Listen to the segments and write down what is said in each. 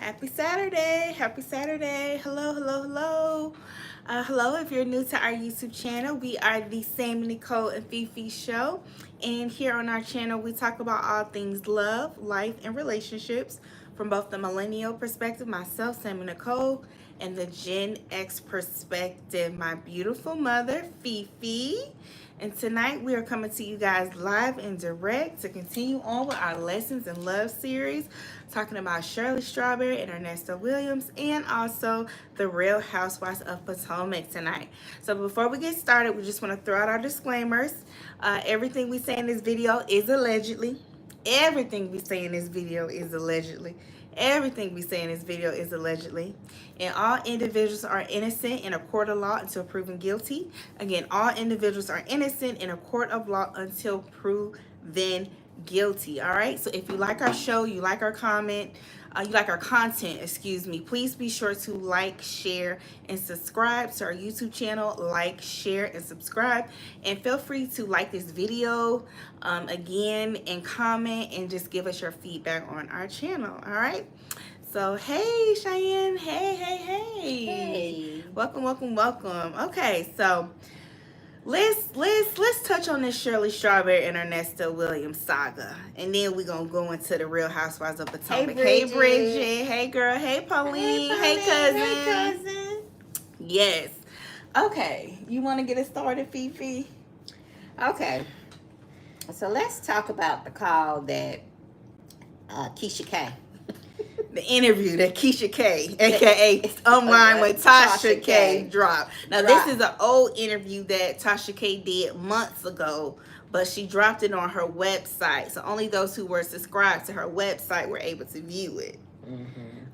Happy Saturday. Happy Saturday. Hello, hello, hello. Hello, if you're new to our YouTube channel, we are the Sam, Nicole, and Fifi Show. And here on our channel, we talk about all things love, life, and relationships from both the millennial perspective, myself, Sam and Nicole, and the Gen X perspective, my beautiful mother, Fifi. And tonight we are coming to you guys live and direct to continue on with our Lessons in Love series, talking about Shirley Strawberry and Ernesto Williams, and also the Real Housewives of Potomac tonight. So before we get started, we just want to throw out our disclaimers. Everything we say in this video is allegedly. Everything we say in this video is allegedly. Everything we say in this video is allegedly. And all individuals are innocent in a court of law until proven guilty. Again, all individuals are innocent in a court of law until proven guilty. All right? So if you like our show, you like our content, please be sure to like, share, and subscribe to our YouTube channel. Like, share, and subscribe. And feel free to like this video again and comment and just give us your feedback on our channel. All right? So, hey, Cheyenne. Hey. Welcome. Okay, so let's touch on this Shirley Strawberry and Ernesto Williams saga, and then we're gonna go into the Real Housewives of Potomac. Hey Bridget. Hey girl. Hey Pauline. Hey cousin. Yes. Okay. You want to get it started, Fifi? Okay. So let's talk about the call that Keisha K. The interview that Keisha K, aka Online with Tasha K, dropped. Now, this is an old interview that Tasha K did months ago, but she dropped it on her website. So only those who were subscribed to her website were able to view it.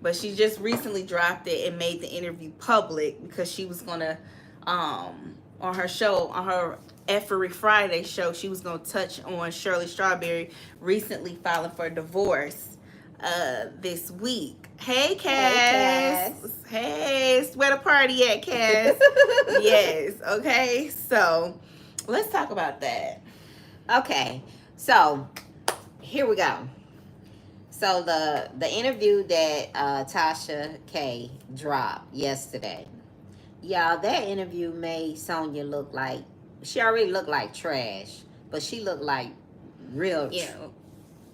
But she just recently dropped it and made the interview public because she was going to, on her show, on her Every Friday show, she was going to touch on Shirley Strawberry recently filing for divorce this week. Hey Cass. Hey, where the party at, Cass? Yes. Okay, so let's talk about that. Okay, so here we go. So the interview that Tasha K dropped yesterday, y'all, that interview made Sonya look like, she already looked like trash, but she looked like real.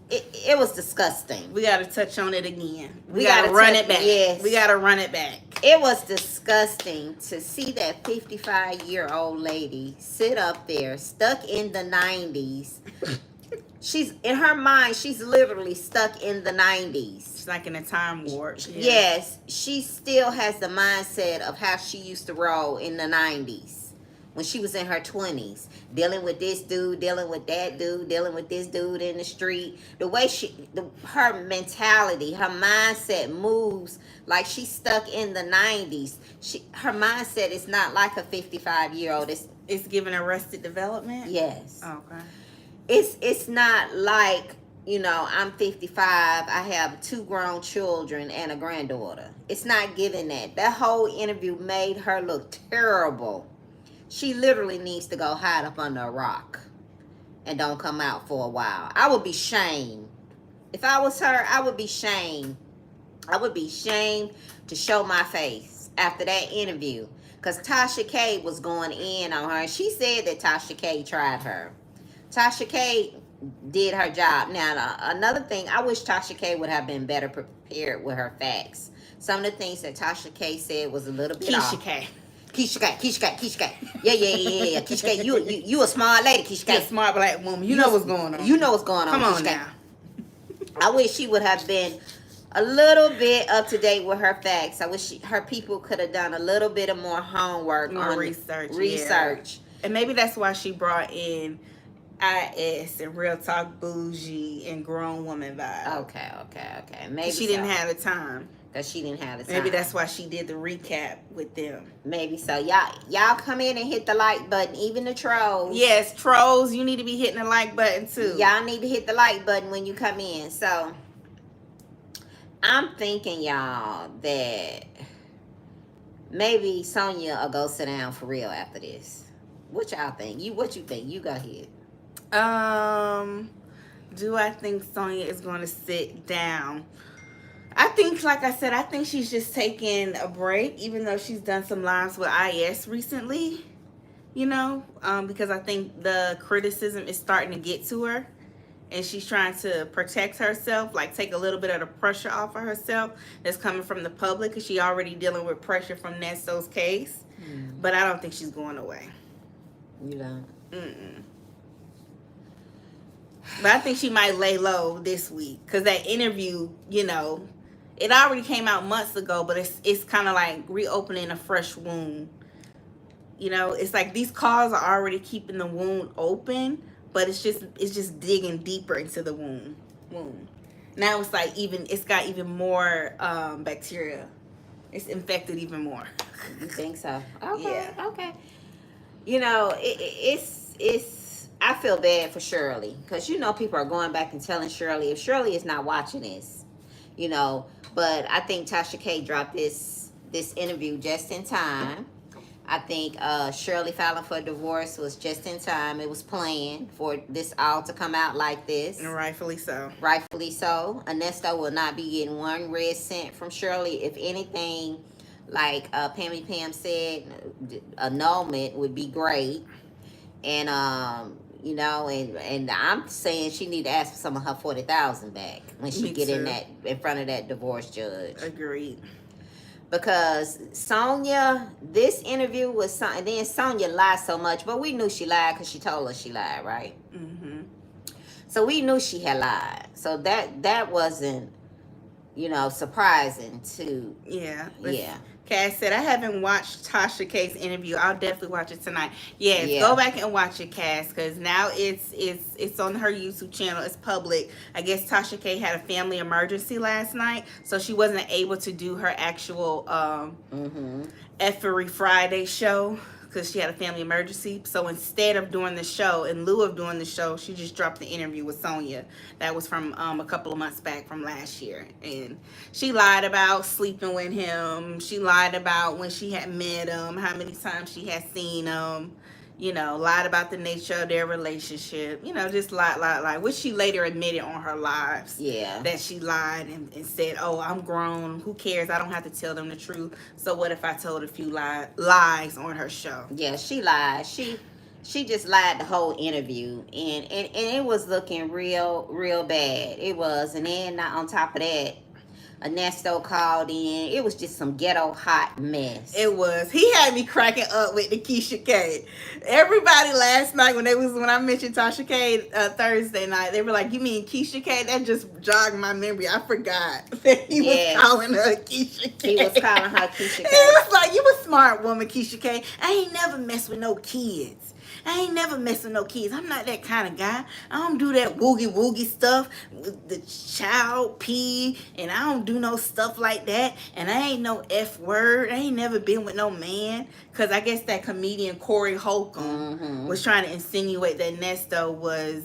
It was disgusting. We got to touch on it again. We got to run it back. Yes. We got to run it back. It was disgusting to see that 55-year-old lady sit up there stuck in the 90s. She's, in her mind, she's literally stuck in the 90s. She's like in a time warp. Yeah. Yes. She still has the mindset of how she used to roll in the 90s. When she was in her 20s, dealing with this dude, dealing with that dude, dealing with this dude in the street. The way her mentality, her mindset moves like she's stuck in the 90s. Her mindset is not like a 55-year-old. It's giving Arrested Development? Yes. Okay. It's not like, you know, I'm 55, I have 2 grown children and a granddaughter. It's not giving that. That whole interview made her look terrible. She literally needs to go hide up under a rock and don't come out for a while. I would be shamed. If I was her, I would be shamed. I would be shamed to show my face after that interview. Because Tasha K was going in on her. She said that Tasha K tried her. Tasha K did her job. Now, another thing, I wish Tasha K would have been better prepared with her facts. Some of the things that Tasha K said was a little bit off. Keisha K. Yeah. Keisha K, you a smart lady, Keisha K. You're a smart black woman. You know what's going on. You know what's going on. Come on now. I wish she would have been a little bit up to date with her facts. I wish her people could have done a little bit of more homework, more research. Yeah. And maybe that's why she brought in IS and Real Talk Bougie and Grown Woman vibe. Okay. Maybe she didn't have the time. Because she didn't have the time. Maybe that's why she did the recap with them. Maybe so. Y'all come in and hit the like button. Even the trolls. Yes, trolls, you need to be hitting the like button too. Y'all need to hit the like button when you come in. So, I'm thinking, y'all, that maybe Sonya will go sit down for real after this. What y'all think? What you think? You go ahead. Do I think Sonya is going to sit down? I think, like I said, I think she's just taking a break, even though she's done some lives with IS recently, because I think the criticism is starting to get to her and she's trying to protect herself, like take a little bit of the pressure off of herself that's coming from the public because she already dealing with pressure from Nesto's case. But I don't think she's going away. You don't? Mm-mm. But I think she might lay low this week because that interview, it already came out months ago, but it's kind of like reopening a fresh wound. It's like these calls are already keeping the wound open, but it's just digging deeper into the wound. Now it's like it's got even more bacteria. It's infected even more. You think so? Okay. Yeah. Okay. It's. I feel bad for Shirley because people are going back and telling Shirley if Shirley is not watching this, But I think Tasha K dropped this interview just in time. I think Shirley filing for divorce was just in time. It was planned for this all to come out like this. And rightfully so. Rightfully so. Ernesto will not be getting one red cent from Shirley. If anything, like Pammy Pam said, annulment would be great. And and I'm saying she need to ask for some of her $40,000 back when she get in front of that divorce judge. Agreed. Because Sonia, this interview was and then Sonia lied so much, but we knew she lied because she told us she lied, right? Mm-hmm. So we knew she had lied. So that wasn't, surprising to. Yeah. Yeah. Cass said, I haven't watched Tasha K's interview. I'll definitely watch it tonight. Yes, go back and watch it, Cass, because now it's on her YouTube channel. It's public. I guess Tasha K had a family emergency last night, so she wasn't able to do her actual Effery Friday show because she had a family emergency. So instead of doing the show, in lieu of doing the show, she just dropped the interview with Sonia. That was from a couple of months back from last year. And she lied about sleeping with him. She lied about when she had met him, how many times she had seen him. Lied about the nature of their relationship. Just lie, which she later admitted on her lives. Yeah. That she lied and said, oh, I'm grown. Who cares? I don't have to tell them the truth. So what if I told a few lies on her show? Yeah, she lied. She just lied the whole interview. And it was looking real bad. It was. And then on top of that, Ernesto called in. It was just some ghetto hot mess. It was. He had me cracking up with the Keisha K. Everybody last night when I mentioned Tasha K Thursday night, they were like, "You mean Keisha K?" That just jogged my memory. I forgot that he was calling her Keisha K. He was calling her Keisha K. He was like, "You a smart woman, Keisha K. I ain't never mess with no kids. I ain't never mess with no kids. I'm not that kind of guy. I don't do that woogie stuff with the child pee, and I don't do no stuff like that. And I ain't no F word. I ain't never been with no man." Because I guess that comedian Corey Holcomb was trying to insinuate that Nesto was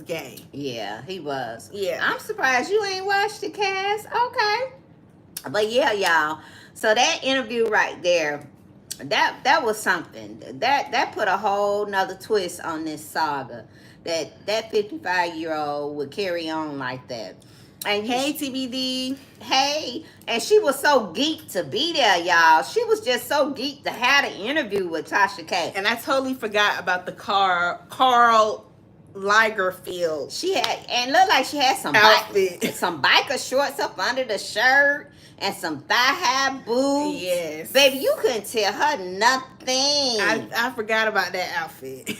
gay. Yeah, he was. Yeah. I'm surprised you ain't watched the cast. Okay. But yeah, y'all. So that interview right there, that was something. That put a whole nother twist on this saga. That 55-year-old would carry on like that. And hey, TBD. Hey, and she was so geeked to be there, y'all. She was just so geeked to have an interview with Tasha K. And I totally forgot about the Carl Lagerfeld. She had, and looked like she had some biker shorts up under the shirt and some thigh-high boots. Yes. Baby, you couldn't tell her nothing. I forgot about that outfit.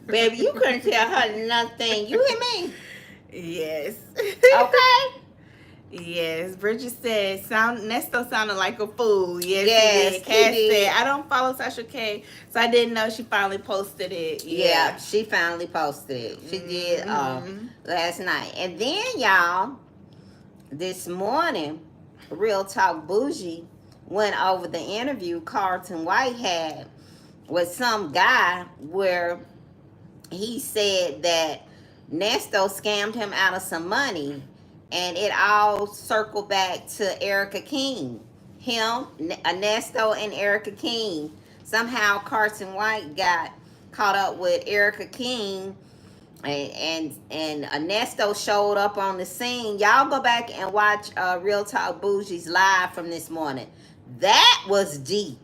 Baby, you couldn't tell her nothing. You hear me? Yes. Okay. Yes. Bridget said, Nesto sounded like a fool. Yes, he did. Cass said, I don't follow Tasha K, so I didn't know she finally posted it. Yeah, she finally posted it. She did last night. And then, y'all, this morning, Real Talk Bougie went over the interview Carlton White had with some guy where he said that Nesto scammed him out of some money, and it all circled back to Erica King. Him, Ernesto, and Erica King. Somehow Carlton White got caught up with Erica King And Ernesto showed up on the scene. Y'all go back and watch Real Talk Bougie's live from this morning. That was deep.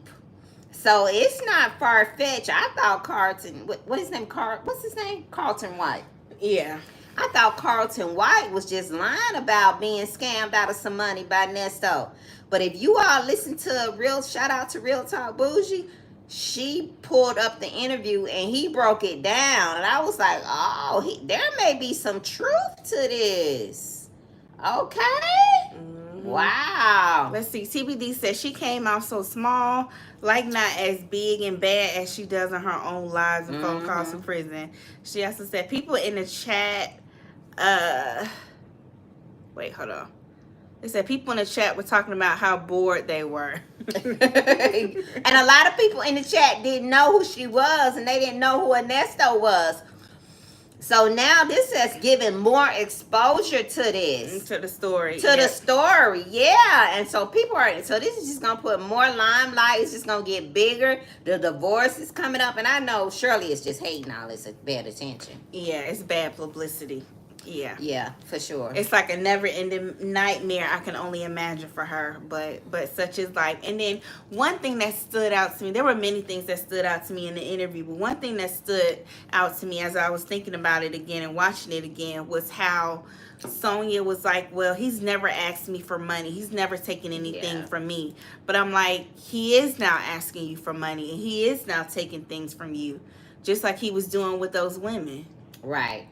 So it's not far fetched. I thought Carlton, what his name? What's his name? Carlton White. Yeah. I thought Carlton White was just lying about being scammed out of some money by Nesto. But if you all listen to shout out to Real Talk Bougie, she pulled up the interview and he broke it down. And I was like, oh, there may be some truth to this. Okay. Mm-hmm. Wow. Let's see. TBD says she came out so small, like not as big and bad as she does in her own lives and phone calls from prison. She also said people in the chat, wait, hold on. They said people in the chat were talking about how bored they were. And a lot of people in the chat didn't know who she was, and they didn't know who Ernesto was. So now this has given more exposure to this. To the story. The story, yeah. And so so this is just going to put more limelight. It's just going to get bigger. The divorce is coming up. And I know Shirley is just hating all this bad attention. Yeah, it's bad publicity. Yeah. Yeah, for sure. It's like a never-ending nightmare I can only imagine for her, but such is life. And then one thing that stood out to me, there were many things that stood out to me in the interview, but one thing that stood out to me as I was thinking about it again and watching it again was how Sonia was like, well, he's never asked me for money. He's never taken anything from me. But I'm like, he is now asking you for money, and he is now taking things from you, just like he was doing with those women. Right.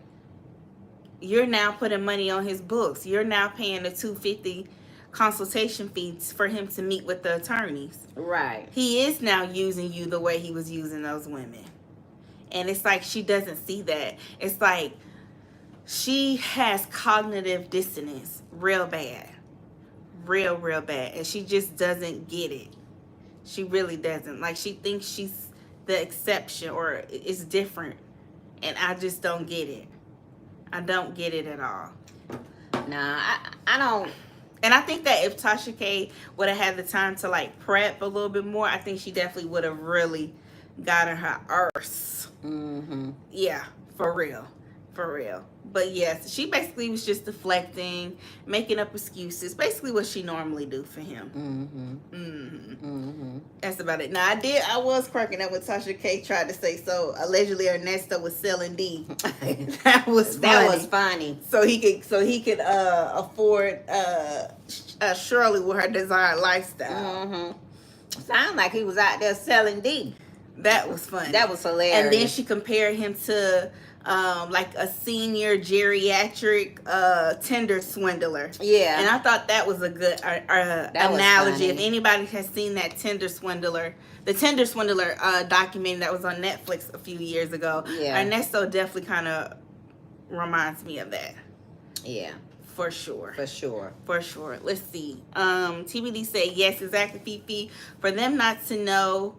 You're now putting money on his books. You're now paying the $250 consultation fees for him to meet with the attorneys. Right. He is now using you the way he was using those women. And it's like she doesn't see that. It's like she has cognitive dissonance real bad. Real bad. And she just doesn't get it. She really doesn't. Like, she thinks she's the exception or it's different. And I just don't get it. I don't get it at all. Nah, I don't. And I think that if Tasha K would have had the time to like prep a little bit more, I think she definitely would have really gotten her arse. Mm-hmm. Yeah, for real. But yes, she basically was just deflecting, making up excuses, basically what she normally do for him. That's about it. Now I was cracking up when Tasha K tried to say so allegedly Ernesto was selling D. That was funny. So he could afford Shirley with her desired lifestyle. Sound like he was out there selling D. That was funny. That was hilarious. And then she compared him to like a senior geriatric Tinder swindler. Yeah. And I thought that was a good analogy. If anybody has seen that Tinder swindler, the Tinder swindler documentary that was on Netflix a few years ago, Ernesto definitely kind of reminds me of that. Yeah. For sure. Let's see. TBD say, yes, exactly, Fifi. For them not to know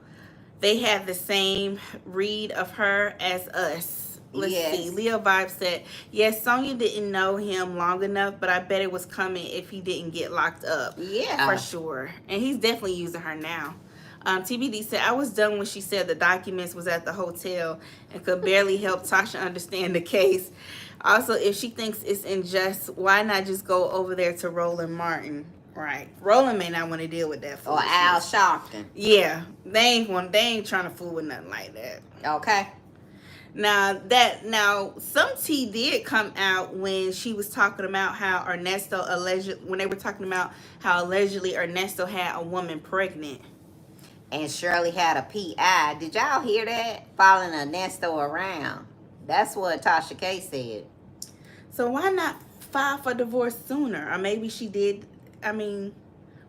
they have the same read of her as us. Let's see. Leo Vibe said, yes, Sonia didn't know him long enough, but I bet it was coming if he didn't get locked up. Yeah. For sure. And he's definitely using her now. TBD said, I was done when she said the documents was at the hotel and could barely help Tasha understand the case. Also, if she thinks it's unjust, why not just go over there to Roland Martin? Right. Roland may not want to deal with that. Or Al Sharpton. Yeah. They ain't trying to fool with nothing like that. Okay. Now some tea did come out when she was talking about how when they were talking about how allegedly Ernesto had a woman pregnant. And Shirley had a PI. Did y'all hear that? Following Ernesto around. That's what Tasha K said. So why not file for divorce sooner? Or maybe she did. I mean,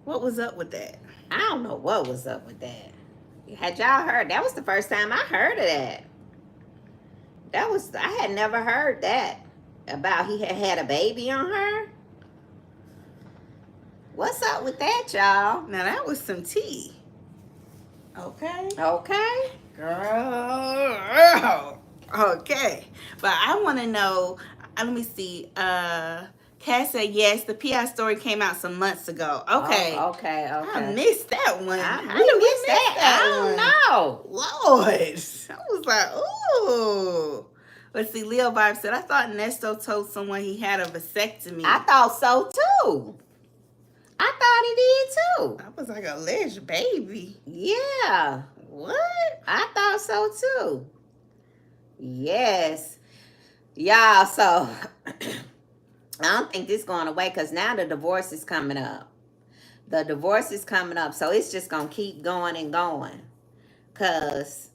what was up with that? I don't know what was up with that. Had y'all heard? That was the first time I heard of that. I had never heard that. About he had a baby on her. What's up with that, y'all? Now that was some tea. Okay. Girl. Okay. But I want to know, let me see. Cass said, yes, the PI story came out some months ago. Okay. Okay. I missed that one. How did we miss that? I don't know. Lord. I was like, ooh. But see, Leo Vibe said, I thought Nesto told someone he had a vasectomy. I thought so too. I thought he did too. I was like, alleged baby. Yeah. What? I thought so too. Yes. Y'all, so I don't think this going away because now the divorce is coming up. The divorce is coming up. So it's just going to keep going and going. Because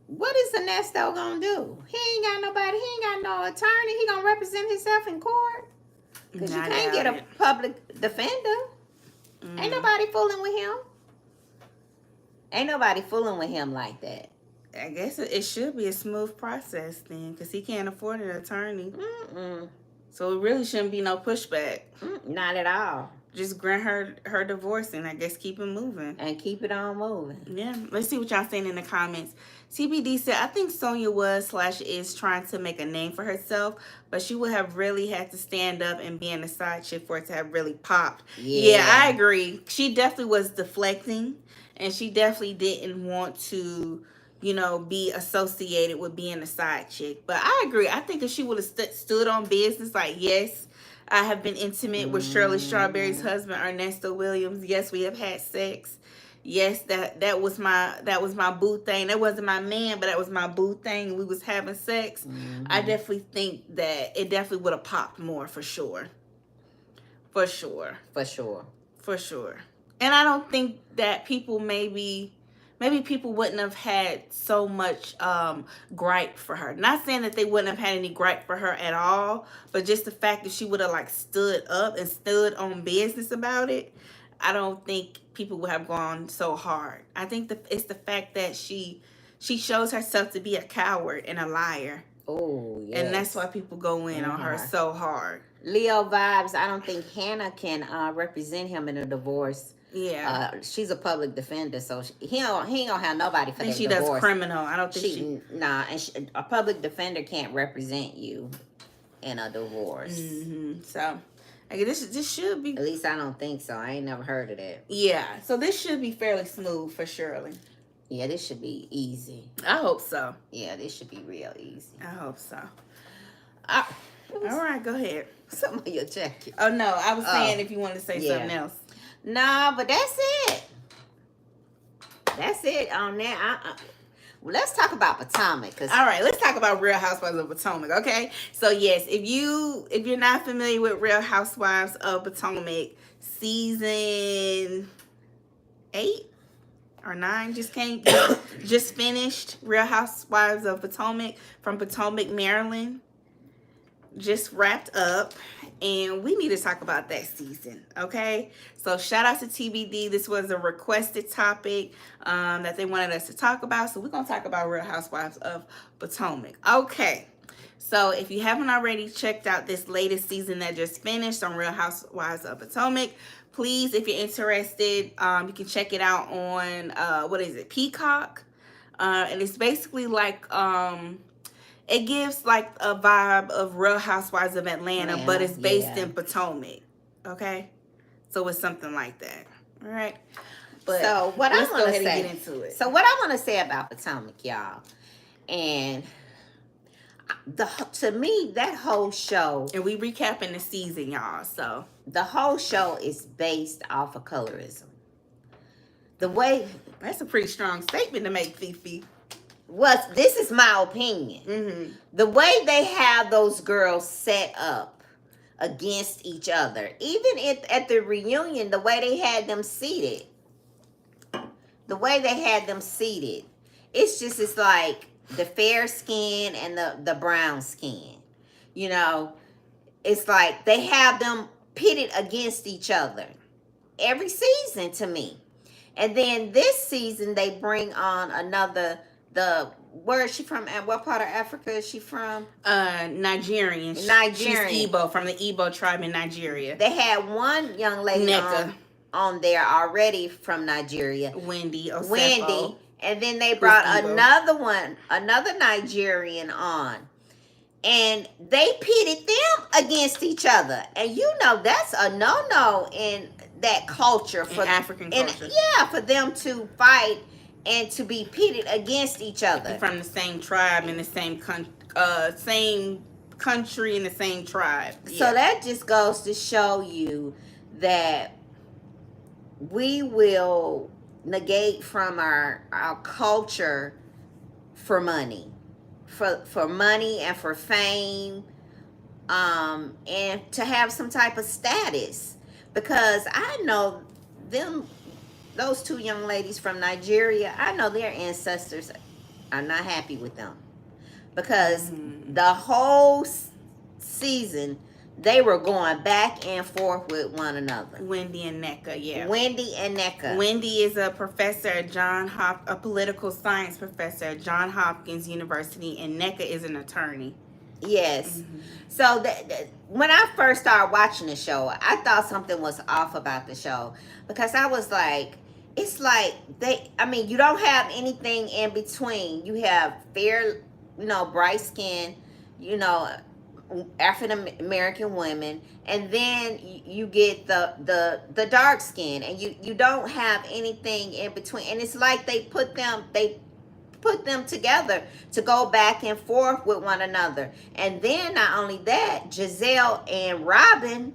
what is Ernesto going to do? He ain't got nobody. He ain't got no attorney. He going to represent himself in court. Because you can't get a public defender. Ain't nobody fooling with him. Ain't nobody fooling with him like that. I guess it should be a smooth process then, because he can't afford an attorney. So it really shouldn't be no pushback. Not at all. Just grant her divorce and I guess keep it moving. And keep it on moving. Yeah. Let's see what y'all saying in the comments. TBD said, I think Sonya was/is trying to make a name for herself, but she would have really had to stand up and be in a side chick for it to have really popped. Yeah, I agree. She definitely was deflecting, and she definitely didn't want to, you know, be associated with being a side chick. But I agree. I think if she would have stood on business, like, yes, I have been intimate with Shirley Strawberry's husband, Ernesto Williams. Yes, we have had sex. Yes, that was my boo thing. That wasn't my man, but that was my boo thing. We was having sex. I definitely think that it definitely would have popped more for sure. For sure. For sure. For sure. And I don't think that people maybe people wouldn't have had so much gripe for her. Not saying that they wouldn't have had any gripe for her at all, but just the fact that she would have like stood up and stood on business about it, I don't think people would have gone so hard. I think it's the fact that she shows herself to be a coward and a liar. Oh, yes. And that's why people go in on her so hard. Leo Vibes, I don't think Hannah can represent him in a divorce. Yeah. She's a public defender, so he ain't gonna have nobody for that divorce. She does criminal. I don't think she Nah, and a public defender can't represent you in a divorce. So, I guess this should be. At least I don't think so. I ain't never heard of that. Yeah. So this should be fairly smooth for Shirley. Yeah, this should be easy. I hope so. Yeah, this should be real easy. I hope so. All right, go ahead. Something on your jacket. Oh no, I was saying if you wanted to say something else. No, but that's it. That's it on that. Well, let's talk about Potomac. All right, let's talk about Real Housewives of Potomac, okay? So yes, if you're not familiar with Real Housewives of Potomac, season 8 or 9 just finished. Real Housewives of Potomac from Potomac, Maryland, just wrapped up. And we need to talk about that season, okay? So shout out to TBD. This was a requested topic that they wanted us to talk about. So we're going to talk about Real Housewives of Potomac. Okay. So if you haven't already checked out this latest season that just finished on Real Housewives of Potomac, please, if you're interested, you can check it out on, Peacock. And it's basically like... it gives like a vibe of Real Housewives of Atlanta, but it's based in Potomac. Okay? So it's something like that. All right? But so what I want to say, get into it. So what I want to say about Potomac, y'all, and to me, that whole show, and we recapping the season, y'all. So the whole show is based off of colorism. The way that's a pretty strong statement to make, Fifi. This is my opinion. The way they have those girls set up against each other, even at the reunion, the way they had them seated, it's like the fair skin and the brown skin. You know, it's like they have them pitted against each other every season to me. And then this season they bring on where is she from? And what part of Africa is she from? Nigerian. She's Igbo, from the Igbo tribe in Nigeria. They had one young lady on there already from Nigeria. Wendy. And then they brought another Nigerian on. And they pitted them against each other. And you know that's a no-no in that culture. In African culture. For them to fight and to be pitted against each other. From the same tribe and the same country and the same tribe. So that just goes to show you that we will negate from our culture for money, for money and for fame, and to have some type of status. Because I know those two young ladies from Nigeria, I know their ancestors are not happy with them, because the whole season they were going back and forth with one another. Wendy and Nneka, yeah. Wendy and Nneka. Wendy is a professor at a political science professor at Johns Hopkins University, and Nneka is an attorney. Yes. So when I first started watching the show, I thought something was off about the show, because I was like, it's like you don't have anything in between. You have fair, bright skin, African American women, and then you get the dark skin, and you don't have anything in between. And it's like they put them together to go back and forth with one another. And then not only that, Giselle and Robin,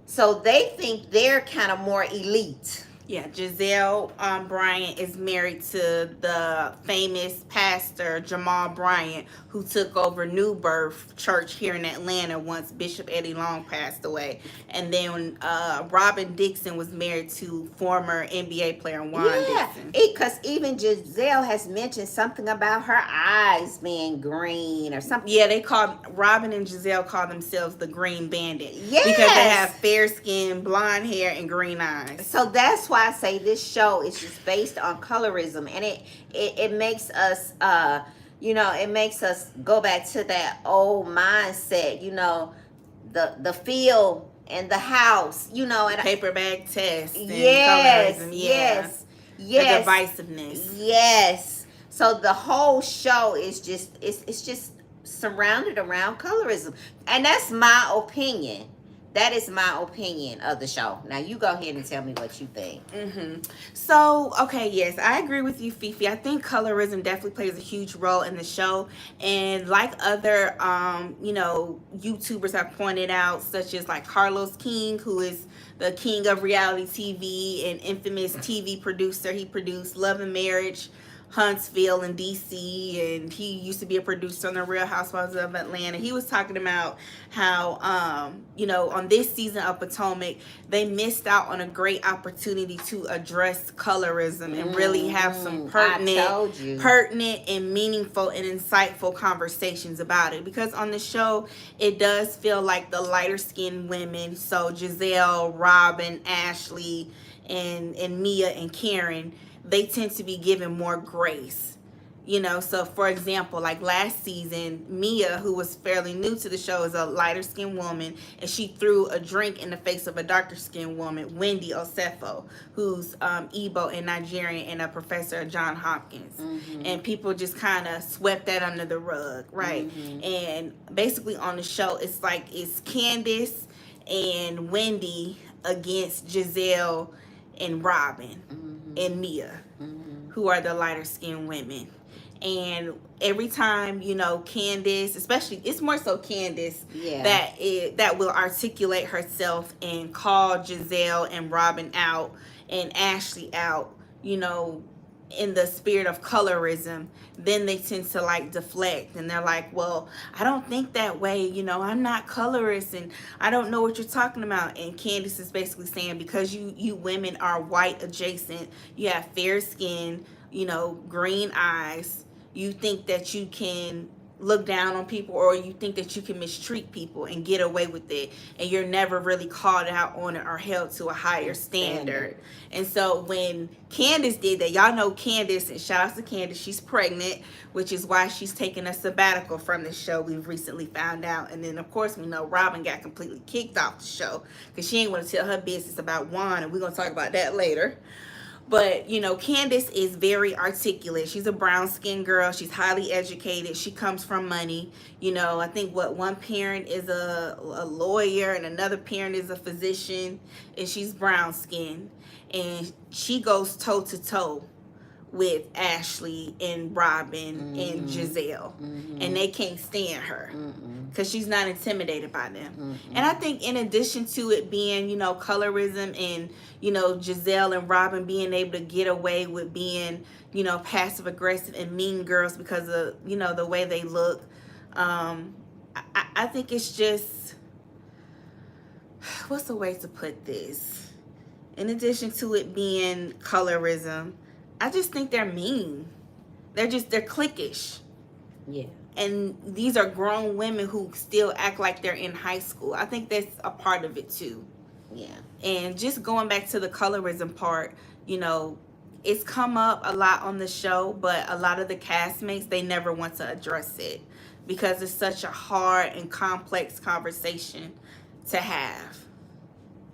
so they think they're kind of more elite. Yeah, Giselle Bryant is married to the famous pastor Jamal Bryant, who took over New Birth Church here in Atlanta once Bishop Eddie Long passed away. And then Robin Dixon was married to former NBA player Juan Dixon. Because even Giselle has mentioned something about her eyes being green or something. Yeah, Robin and Giselle call themselves the Green Bandit. Yes. Because they have fair skin, blonde hair, and green eyes. So that's why I say this show is just based on colorism, and it makes us it makes us go back to that old mindset, the feel and the house, and paper bag test and colorism. Yes. The divisiveness. Yes. So the whole show is just it's just surrounded around colorism, and that's my opinion. That is my opinion of the show. Now, you go ahead and tell me what you think. So, okay, yes, I agree with you, Fifi. I think colorism definitely plays a huge role in the show. And like other, YouTubers have pointed out, such as like Carlos King, who is the king of reality TV and infamous TV producer. He produced Love and Marriage, Huntsville in DC, and he used to be a producer on the Real Housewives of Atlanta. He was talking about how on this season of Potomac, they missed out on a great opportunity to address colorism and really have some pertinent and meaningful and insightful conversations about it. Because on the show, it does feel like the lighter skinned women, so Giselle, Robin, Ashley, and Mia and Karen, they tend to be given more grace. So for example, like last season, Mia, who was fairly new to the show, is a lighter skinned woman, and she threw a drink in the face of a darker skinned woman, Wendy Osefo, who's Igbo and Nigerian and a professor at Johns Hopkins. And people just kind of swept that under the rug, right? And basically on the show, it's Candace and Wendy against Giselle and Robin and Mia, who are the lighter skinned women. And every time, Candace, especially, it's more so Candace that will articulate herself and call Giselle and Robin out and Ashley out, in the spirit of colorism, then they tend to deflect, and they're like, well, I don't think that way, I'm not colorist and I don't know what you're talking about. And Candace is basically saying, because you women are white adjacent, you have fair skin, green eyes, you think that you can look down on people, or you think that you can mistreat people and get away with it, and you're never really called out on it or held to a higher standard. And so when Candace did that, y'all know Candace, and shout out to Candace, she's pregnant, which is why she's taking a sabbatical from the show, we've recently found out. And then of course we know Robin got completely kicked off the show because she ain't want to tell her business about Juan, and we're going to talk about that later. But, Candace is very articulate. She's a brown-skinned girl. She's highly educated. She comes from money. I think one parent is a lawyer and another parent is a physician, and she's brown-skinned. And she goes toe-to-toe with Ashley and Robin and Giselle, and they can't stand her because she's not intimidated by them. And I think in addition to it being, you know, colorism and, you know, Giselle and Robin being able to get away with being, you know, passive aggressive and mean girls because of, you know, the way they look, I think it's just, what's the way to put this? In addition to it being colorism, I just think they're mean. They're cliquish. Yeah. And these are grown women who still act like they're in high school. I think that's a part of it too. Yeah. And just going back to the colorism part, you know, it's come up a lot on the show, but a lot of the castmates, they never want to address it because it's such a hard and complex conversation to have,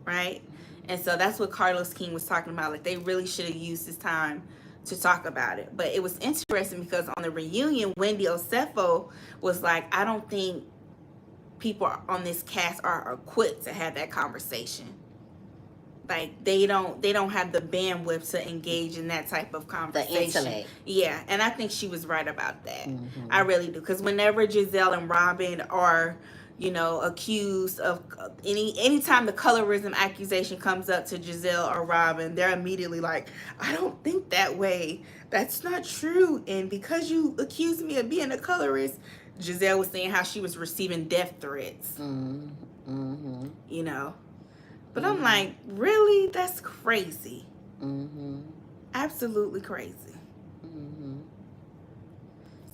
right? And so that's what Carlos King was talking about. Like, they really should have used this time to talk about it. But it was interesting because on the reunion, Wendy Osefo was like, I don't think people on this cast are equipped to have that conversation. Like, they don't have the bandwidth to engage in that type of conversation. The intellect. Yeah, and I think she was right about that. I really do. Because whenever Giselle and Robin are, you know, accused of anytime the colorism accusation comes up to Giselle or Robin, they're immediately like, I don't think that way. That's not true. And because you accused me of being a colorist, Giselle was saying how she was receiving death threats. You know. But I'm like, really? That's crazy. Absolutely crazy.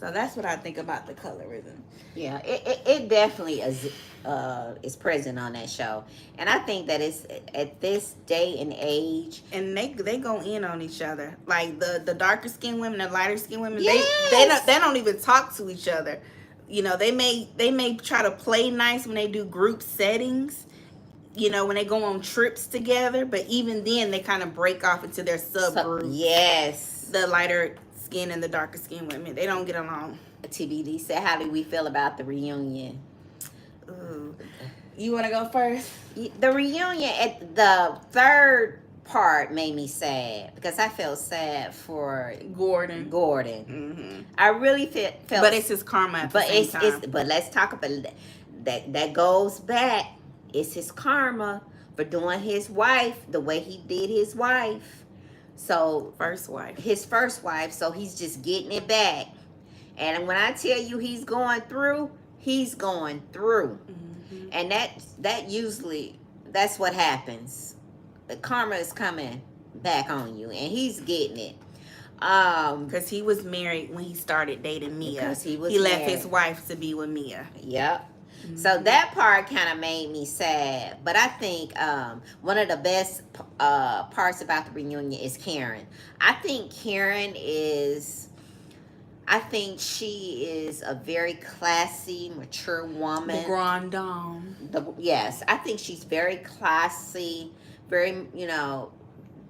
So that's what I think about the colorism. Yeah, it definitely is present on that show, and I think that it's at this day and age, and they go in on each other. Like the darker skinned women, the lighter skinned women, yes. they don't even talk to each other. You know, they may try to play nice when they do group settings. You know, when they go on trips together, but even then they kind of break off into their subgroups. Yes, the lighter skin and the darker skin women, they don't get along. TBD said, how do we feel about the reunion? Ooh. You want to go first? The reunion at the third part made me sad because I felt sad for Gordon. I really felt, but it's his karma at the same time. But let's talk about that. That goes back. It's his karma for doing his wife the way he did his wife. So his first wife. So he's just getting it back. And when I tell you he's going through. And that usually, that's what happens. The karma is coming back on you, and he's getting it. Because he was married when he started dating Mia. Because he left his wife to be with Mia. Yep. So that part kind of made me sad. But I think one of the best parts about the reunion is Karen. I think she is a very classy, mature woman. The grande dame. Yes, I think she's very classy, very,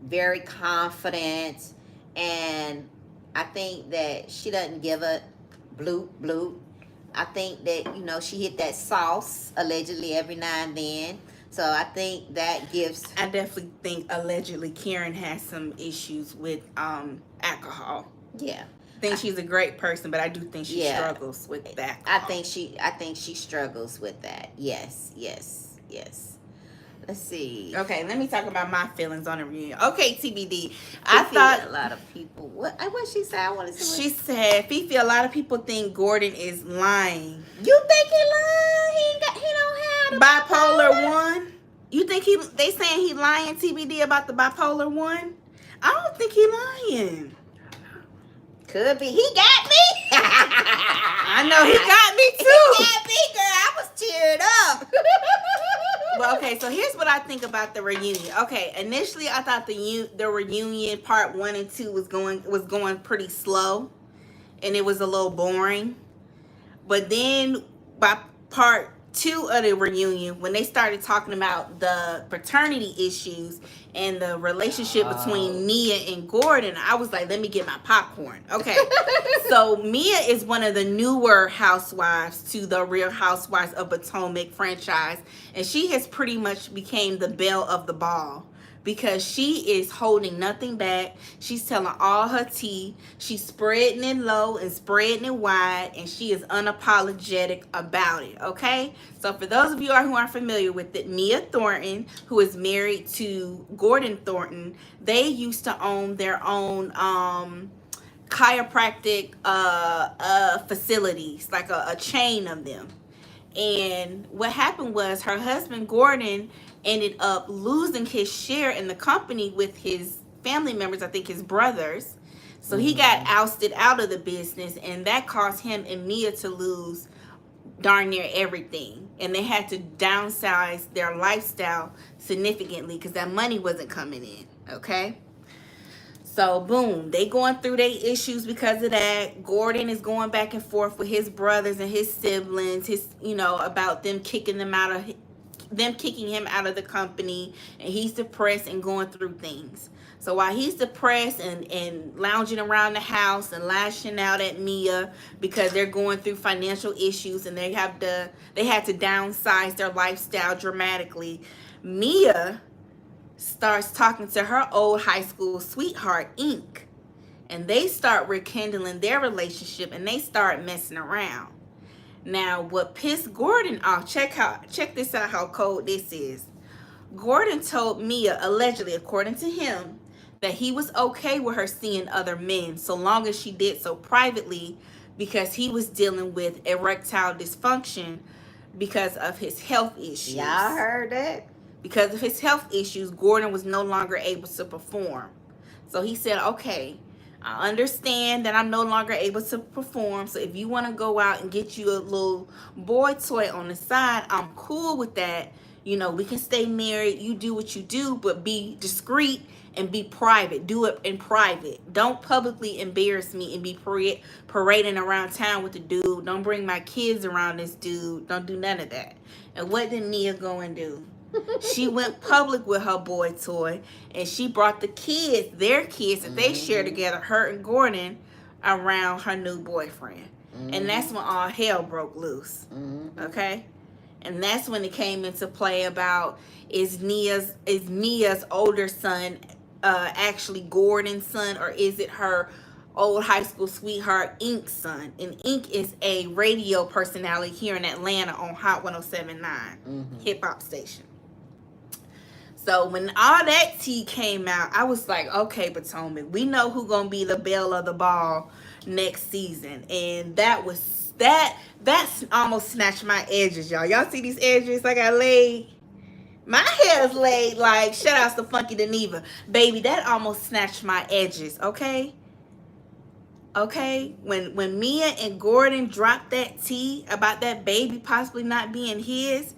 very confident. And I think that she doesn't give a bloop. I think that, she hit that sauce, allegedly, every now and then. So I think that gives... I definitely think, allegedly, Karen has some issues with alcohol. Yeah. I think she's a great person, but I do think she struggles with that. I think she struggles with that. Yes. Let's see. Okay, let me talk about my feelings on the reunion. Okay, TBD. I thought a lot of people. What she said? I want to say. She said, Fifi, a lot of people think Gordon is lying. You think he lying? He don't have bipolar 1. You think they saying he lying, TBD, about the bipolar 1? I don't think he lying. Could be. He got me. I know he got me too. He got me, girl. I was teared up. Well, okay, so here's what I think about the reunion. Okay, initially I thought the reunion part 1 and 2 was going pretty slow, and it was a little boring. But then by part 2 of the reunion, when they started talking about the paternity issues and the relationship between Mia and Gordon, I was like, let me get my popcorn. Okay. So Mia is one of the newer housewives to the Real Housewives of Potomac franchise, and she has pretty much became the belle of the ball because she is holding nothing back. She's telling all her tea. She's spreading it low and spreading it wide, and she is unapologetic about it, okay? So for those of you who aren't familiar with it, Mia Thornton, who is married to Gordon Thornton, they used to own their own chiropractic facilities, like a chain of them. And what happened was her husband Gordon ended up losing his share in the company with his family members, I think his brothers. So he got ousted out of the business, and that caused him and Mia to lose darn near everything. And they had to downsize their lifestyle significantly because that money wasn't coming in, okay? So boom, they going through their issues because of that. Gordon is going back and forth with his brothers and his siblings, about them kicking him out of the company, and he's depressed and going through things. So while he's depressed and lounging around the house and lashing out at Mia because they're going through financial issues and they had to downsize their lifestyle dramatically, Mia starts talking to her old high school sweetheart, Ink. And they start rekindling their relationship and they start messing around. Now, what pissed Gordon off, check this out how cold this is. Gordon told Mia, allegedly, according to him, that he was okay with her seeing other men so long as she did so privately because he was dealing with erectile dysfunction because of his health issues. Y'all heard that? Because of his health issues, Gordon was no longer able to perform. So he said, okay, I understand that I'm no longer able to perform. So if you want to go out and get you a little boy toy on the side, I'm cool with that. We can stay married. You do what you do, but be discreet and be private. Do it in private. Don't publicly embarrass me and be parading around town with the dude. Don't bring my kids around this dude. Don't do none of that. And what did Mia go and do? She went public with her boy toy, and she brought their kids that they share together, her and Gordon, around her new boyfriend. And that's when all hell broke loose. Okay? And that's when it came into play about is Mia's older son actually Gordon's son, or is it her old high school sweetheart Ink's son? And Ink is a radio personality here in Atlanta on Hot 107.9 hip hop station. So when all that tea came out, I was like, okay, Potomac, we know who gonna be the belle of the ball next season. And that's almost snatched my edges, y'all. Y'all see these edges I got laid? My hair's laid like, shout outs to Funky Deneva. Baby, that almost snatched my edges, okay? Okay? When Mia and Gordon dropped that tea about that baby possibly not being his,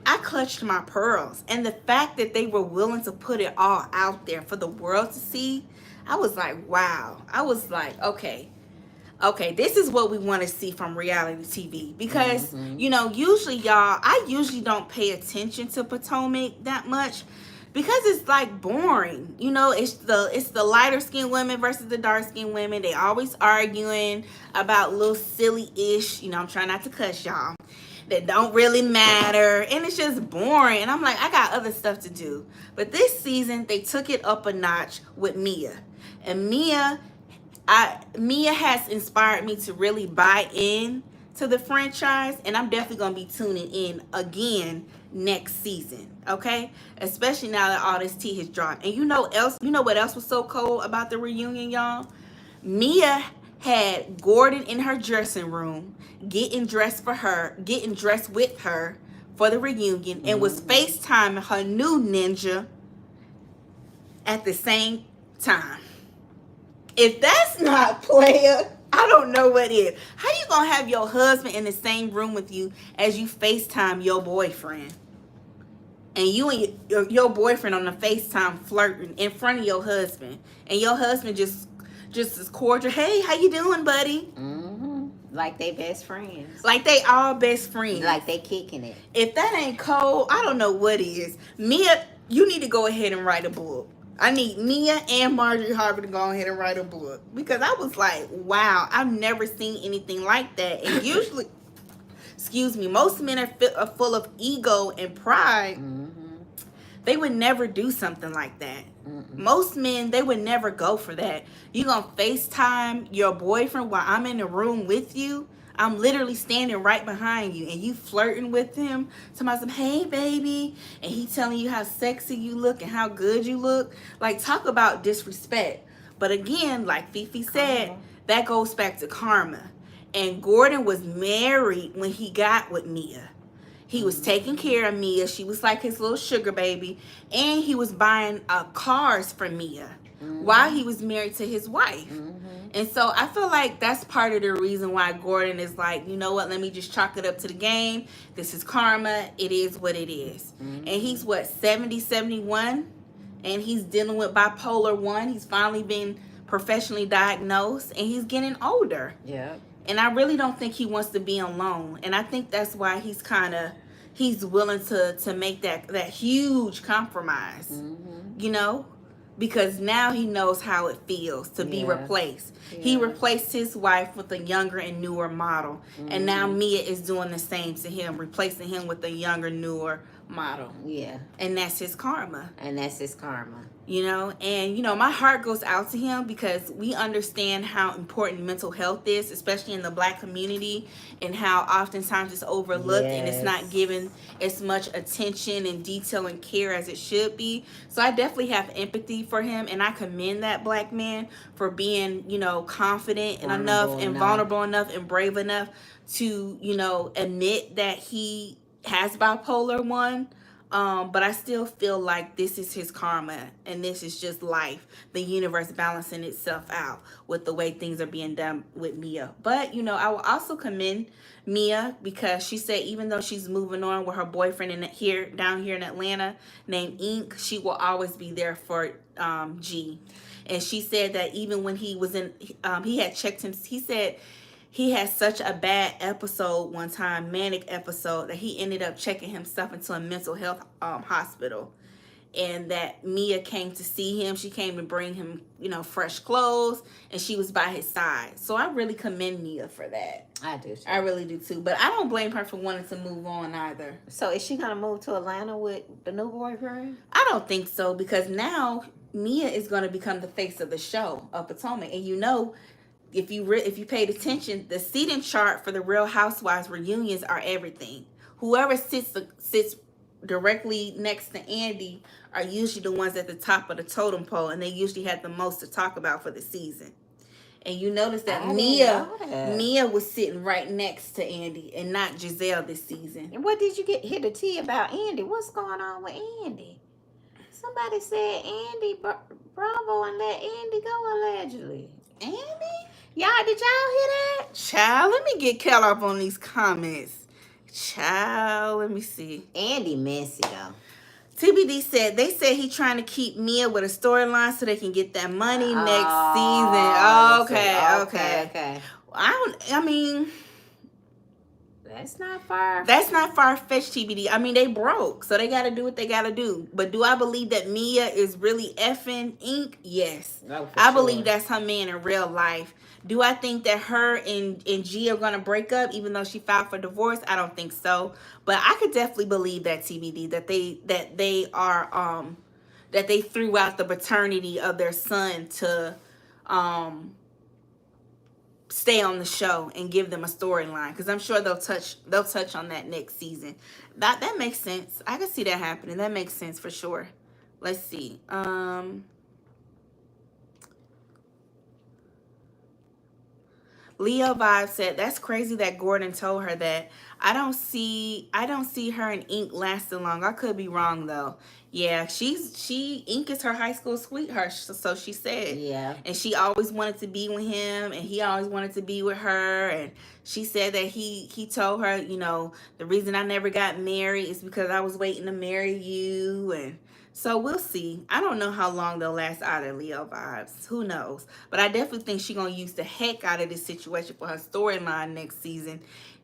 I clutched my pearls. And the fact that they were willing to put it all out there for the world to see, I was like, wow. I was like, okay, this is what we want to see from reality TV. Because, usually, y'all, I usually don't pay attention to Potomac that much because it's like boring. It's the lighter skinned women versus the dark skinned women. They always arguing about little silly-ish, I'm trying not to cuss y'all, that don't really matter, and it's just boring. And I'm like, I got other stuff to do. But this season, they took it up a notch with Mia. And Mia has inspired me to really buy in to the franchise, and I'm definitely going to be tuning in again next season, okay? Especially now that all this tea has dropped. And you know what else was so cold about the reunion, y'all? Mia had Gordon in her dressing room getting dressed with her for the reunion, and was FaceTiming her new ninja at the same time. If that's not player, I don't know what is. How you gonna have your husband in the same room with you as you FaceTime your boyfriend? And you and your boyfriend on the FaceTime flirting in front of your husband, and your husband just as cordial, hey, how you doing, buddy? Like they best friends. Like they all best friends. Like they kicking it. If that ain't cold, I don't know what is. Mia, you need to go ahead and write a book. I need Mia and Marjorie Harvey to go ahead and write a book. Because I was like, wow, I've never seen anything like that. And usually, most men are full of ego and pride. they would never do something like that. Mm-mm. Most men, they would never go for that. You gonna FaceTime your boyfriend while I'm in the room with you? I'm literally standing right behind you, and you flirting with him. Somebody said, "Hey, baby," and he telling you how sexy you look and how good you look. Like, talk about disrespect. But again, like Fifi said, that goes back to karma. And Gordon was married when he got with Mia. He was taking care of Mia. She was like his little sugar baby. And he was buying cars for Mia while he was married to his wife. And so I feel like that's part of the reason why Gordon is like, you know what, let me just chalk it up to the game. This is karma. It is what it is. And he's what, 70, 71? And he's dealing with bipolar 1. He's finally been professionally diagnosed. And he's getting older. Yeah. And I really don't think he wants to be alone. And I think that's why he's willing to make that huge compromise. You know? Because now he knows how it feels to be replaced. Yeah. He replaced his wife with a younger and newer model. And now Mia is doing the same to him, replacing him with a younger, newer model. Yeah. And that's his karma. You know, and you know, my heart goes out to him because we understand how important mental health is, especially in the Black community, and how oftentimes it's overlooked and it's not given as much attention and detail and care as it should be. So I definitely have empathy for him, and I commend that Black man for being, you know, confident and vulnerable enough and brave enough to, you know, admit that he has bipolar 1. But I still feel like this is his karma, and this is just life, the universe balancing itself out with the way things are being done with Mia. But, you know, I will also commend Mia because she said even though she's moving on with her boyfriend down here in Atlanta named Ink, she will always be there for G. And she said that even when he was he had checked him, he said he had such a bad episode one time, manic episode, that he ended up checking himself into a mental health hospital. And that Mia came to see him. She came to bring him, you know, fresh clothes, and she was by his side. So I really commend Mia for that. I do too. I really do too. But I don't blame her for wanting to move on either. So is she going to move to Atlanta with the new boyfriend? I don't think so, because now Mia is going to become the face of the show of Potomac. And you know, if you paid attention, the seating chart for the Real Housewives reunions are everything. Whoever sits directly next to Andy are usually the ones at the top of the totem pole, and they usually have the most to talk about for the season. And you notice that Mia was sitting right next to Andy and not Giselle this season. And what did you hear the tea about Andy? What's going on with Andy? Somebody said Andy Bravo and let Andy go allegedly. Andy? Y'all, did y'all hear that? Child, let me get caught up on these comments. Child, let me see. Andy messy though. TBD said they said he trying to keep Mia with a storyline so they can get that money next season. Okay. I mean, that's not far. That's not far-fetched, TBD. I mean, they broke, so they got to do what they got to do. But do I believe that Mia is really effing Ink? Yes. I believe that's her man in real life. Do I think that her and G are going to break up even though she filed for divorce? I don't think so. But I could definitely believe that, TBD, that they threw out the paternity of their son to stay on the show and give them a storyline, because I'm sure they'll touch on that next season. That makes sense. I can see that happening. That makes sense for sure. Let's see. Leo Vibe said, that's crazy that Gordon told her that. I don't see her and Ink lasting long. I could be wrong though. Yeah, Ink is her high school sweetheart, so she said. Yeah. And she always wanted to be with him, and he always wanted to be with her. And she said that he told her, you know, the reason I never got married is because I was waiting to marry you. And so we'll see. I don't know how long they'll last either, Leo Vibes. Who knows? But I definitely think she's going to use the heck out of this situation for her storyline next season,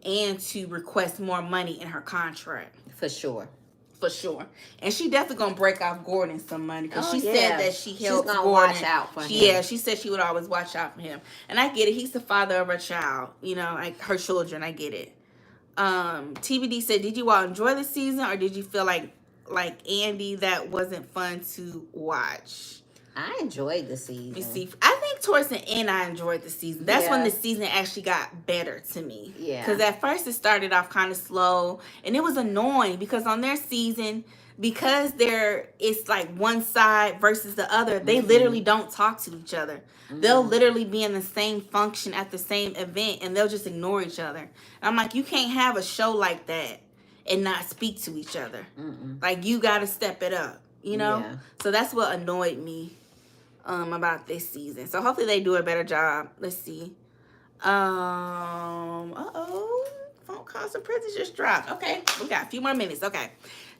and to request more money in her contract. For sure. And she definitely going to break off Gordon some money, because she said that she helps Gordon. Watch out for him. Yeah, she said she would always watch out for him. And I get it. He's the father of her child. You know, like her children. I get it. TBD said, did you all enjoy the season, or did you feel like like Andy that wasn't fun to watch. I enjoyed the Let season. me see. I think towards the end I enjoyed the season. That's when Yeah. the season actually got better to me. Yeah. Because at first it started off kind of slow, and it was annoying because on their season, because it's like one side versus the other, they literally don't talk to each other. They'll literally be in the same function at the same event, and they'll just ignore each other. And I'm like, you can't have a show like that and not speak to each other. Like, you got to step it up, you know? Yeah. So that's what annoyed me about this season. So hopefully they do a better job. Let's see. Phone calls and prisons just dropped. Okay, we got a few more minutes. Okay.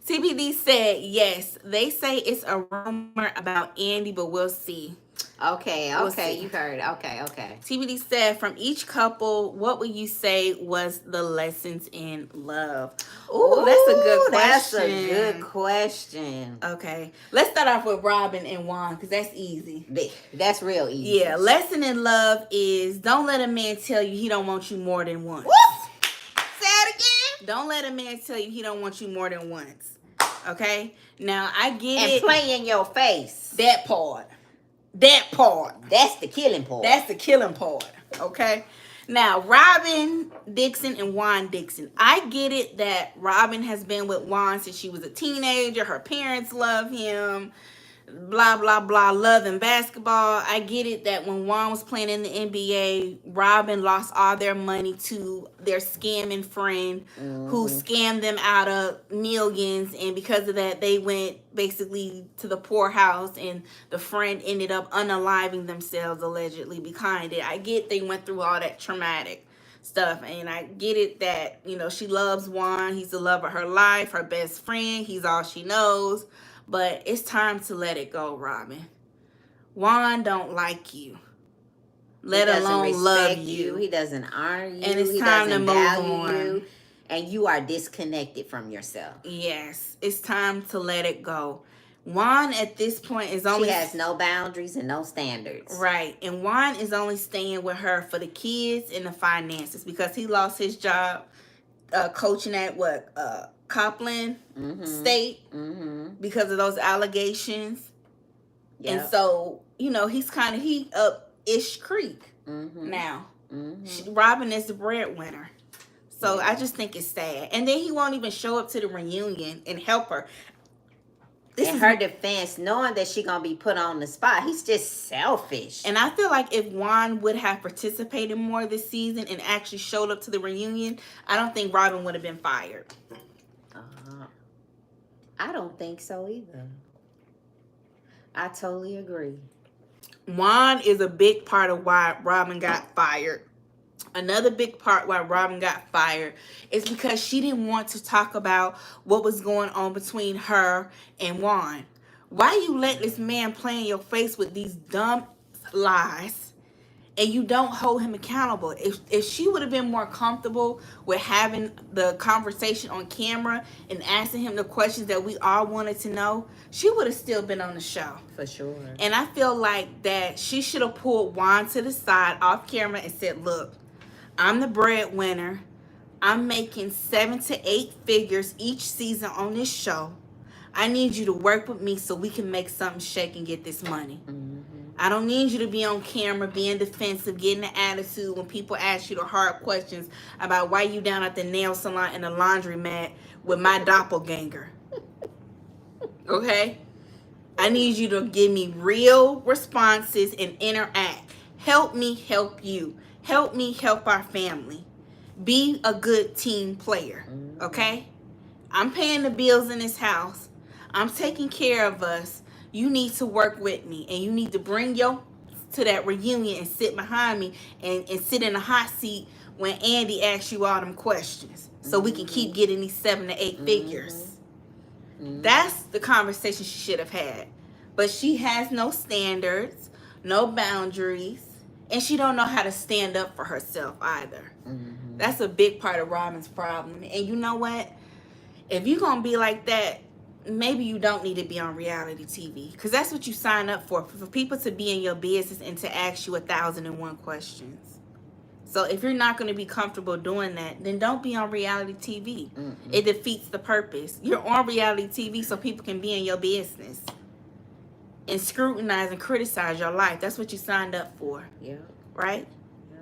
TBD said yes. They say it's a rumor about Andy, but we'll see. Okay, We'll okay, see. you heard. Okay. TBD said, from each couple, what would you say was the lessons in love? Ooh, that's a good question. That's a good question. Okay, let's start off with Robin and Juan because that's easy. That's real easy. Yeah, lesson in love is don't let a man tell you he don't want you more than once. Whoop! Say it again. Don't let a man tell you he don't want you more than once. Okay? Now, I get it. And play in your face. That part. That's the killing part. That's the killing part. Okay? Now, Robin Dixon and Juan Dixon. I get it that Robin has been with Juan since she was a teenager. Her parents love him. Blah, blah, blah. Love and basketball. I get it that when Juan was playing in the NBA, Robin lost all their money to their scamming friend who scammed them out of millions. And because of that, they went basically to the poorhouse, and the friend ended up unaliving themselves allegedly behind it. I get they went through all that traumatic stuff, and I get it that, you know, she loves Juan. He's the love of her life, her best friend. He's all she knows. But it's time to let it go, Robin. Juan don't like you, let alone love you. He doesn't honor you. And it's he time to doesn't move value on. you, and you are disconnected from yourself. Yes, it's time to let it go. Juan at this point is only... She has no boundaries and no standards. Right. And Juan is only staying with her for the kids and the finances because he lost his job coaching at Copland State because of those allegations. Yep. And so, you know, he's kind of up Ish Creek now. Robin is the breadwinner. So I just think it's sad. And then he won't even show up to the reunion and help her. In her defense, knowing that she's going to be put on the spot, he's just selfish. And I feel like if Juan would have participated more this season and actually showed up to the reunion, I don't think Robin would have been fired. I don't think so either. I totally agree. Juan is a big part of why Robin got fired. Another big part why Robin got fired is because she didn't want to talk about what was going on between her and Juan. Why you let this man play in your face with these dumb lies and you don't hold him accountable? If she would have been more comfortable with having the conversation on camera and asking him the questions that we all wanted to know, she would have still been on the show. For sure. And I feel like that she should have pulled Juan to the side off camera and said, look, I'm the breadwinner. I'm making 7 to 8 figures each season on this show. I need you to work with me so we can make something shake and get this money. I don't need you to be on camera being defensive, getting an attitude when people ask you the hard questions about why you down at the nail salon and the laundromat with my doppelganger. Okay? I need you to give me real responses and interact. Help me help you. Help me help our family. Be a good team player, okay? I'm paying the bills in this house. I'm taking care of us. You need to work with me, and you need to bring to that reunion and sit behind me and sit in a hot seat when Andy asks you all them questions so we can keep getting these 7 to 8 figures. That's the conversation she should have had. But she has no standards, no boundaries, and she don't know how to stand up for herself either. That's a big part of Robin's problem. And you know what? If you're going to be like that, maybe you don't need to be on reality TV. Because that's what you sign up for people to be in your business and to ask you 1,001 questions. So if you're not going to be comfortable doing that, then don't be on reality TV. Mm-mm. It defeats the purpose. You're on reality TV so people can be in your business and scrutinize and criticize your life. That's what you signed up for. Yeah. Right? Yeah.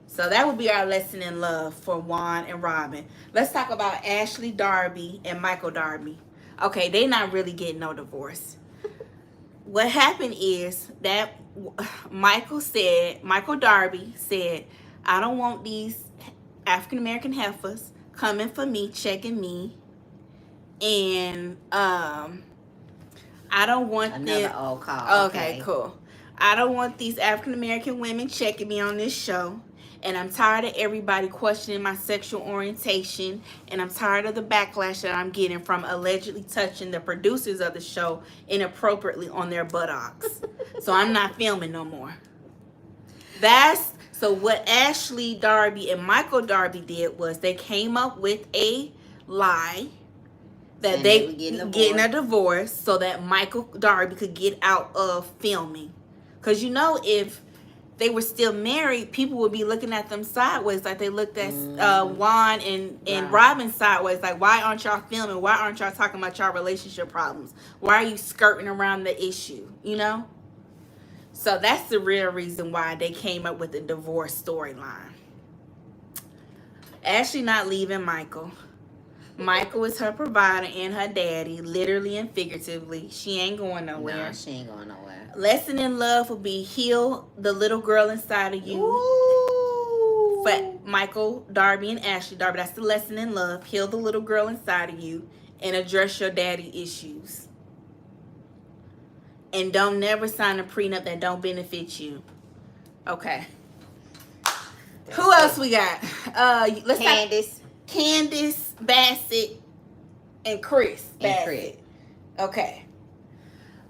So that would be our lesson in love for Juan and Robin. Let's talk about Ashley Darby and Michael Darby. Okay, they not really getting no divorce. What happened is that Michael Darby said, I don't want these African American heifers coming for me, checking me, and I don't want another old call. Okay, cool. I don't want these African American women checking me on this show. And I'm tired of everybody questioning my sexual orientation. And I'm tired of the backlash that I'm getting from allegedly touching the producers of the show inappropriately on their buttocks. So I'm not filming no more. So what Ashley Darby and Michael Darby did was they came up with a lie that they were getting a divorce so that Michael Darby could get out of filming. Because if they were still married, people would be looking at them sideways like they looked at Juan and Robin sideways. Like, why aren't y'all filming? Why aren't y'all talking about y'all relationship problems? Why are you skirting around the issue? So that's the real reason why they came up with the divorce storyline. Ashley not leaving Michael. Michael is her provider and her daddy, literally and figuratively. She ain't going nowhere. No, she ain't going nowhere. Lesson in love will be heal the little girl inside of you. Ooh. For Michael Darby and Ashley Darby, that's the lesson in love. Heal the little girl inside of you and address your daddy issues. And don't never sign a prenup that don't benefit you. Okay. Who else we got? Candace Bassett and Chris Bassett. Okay.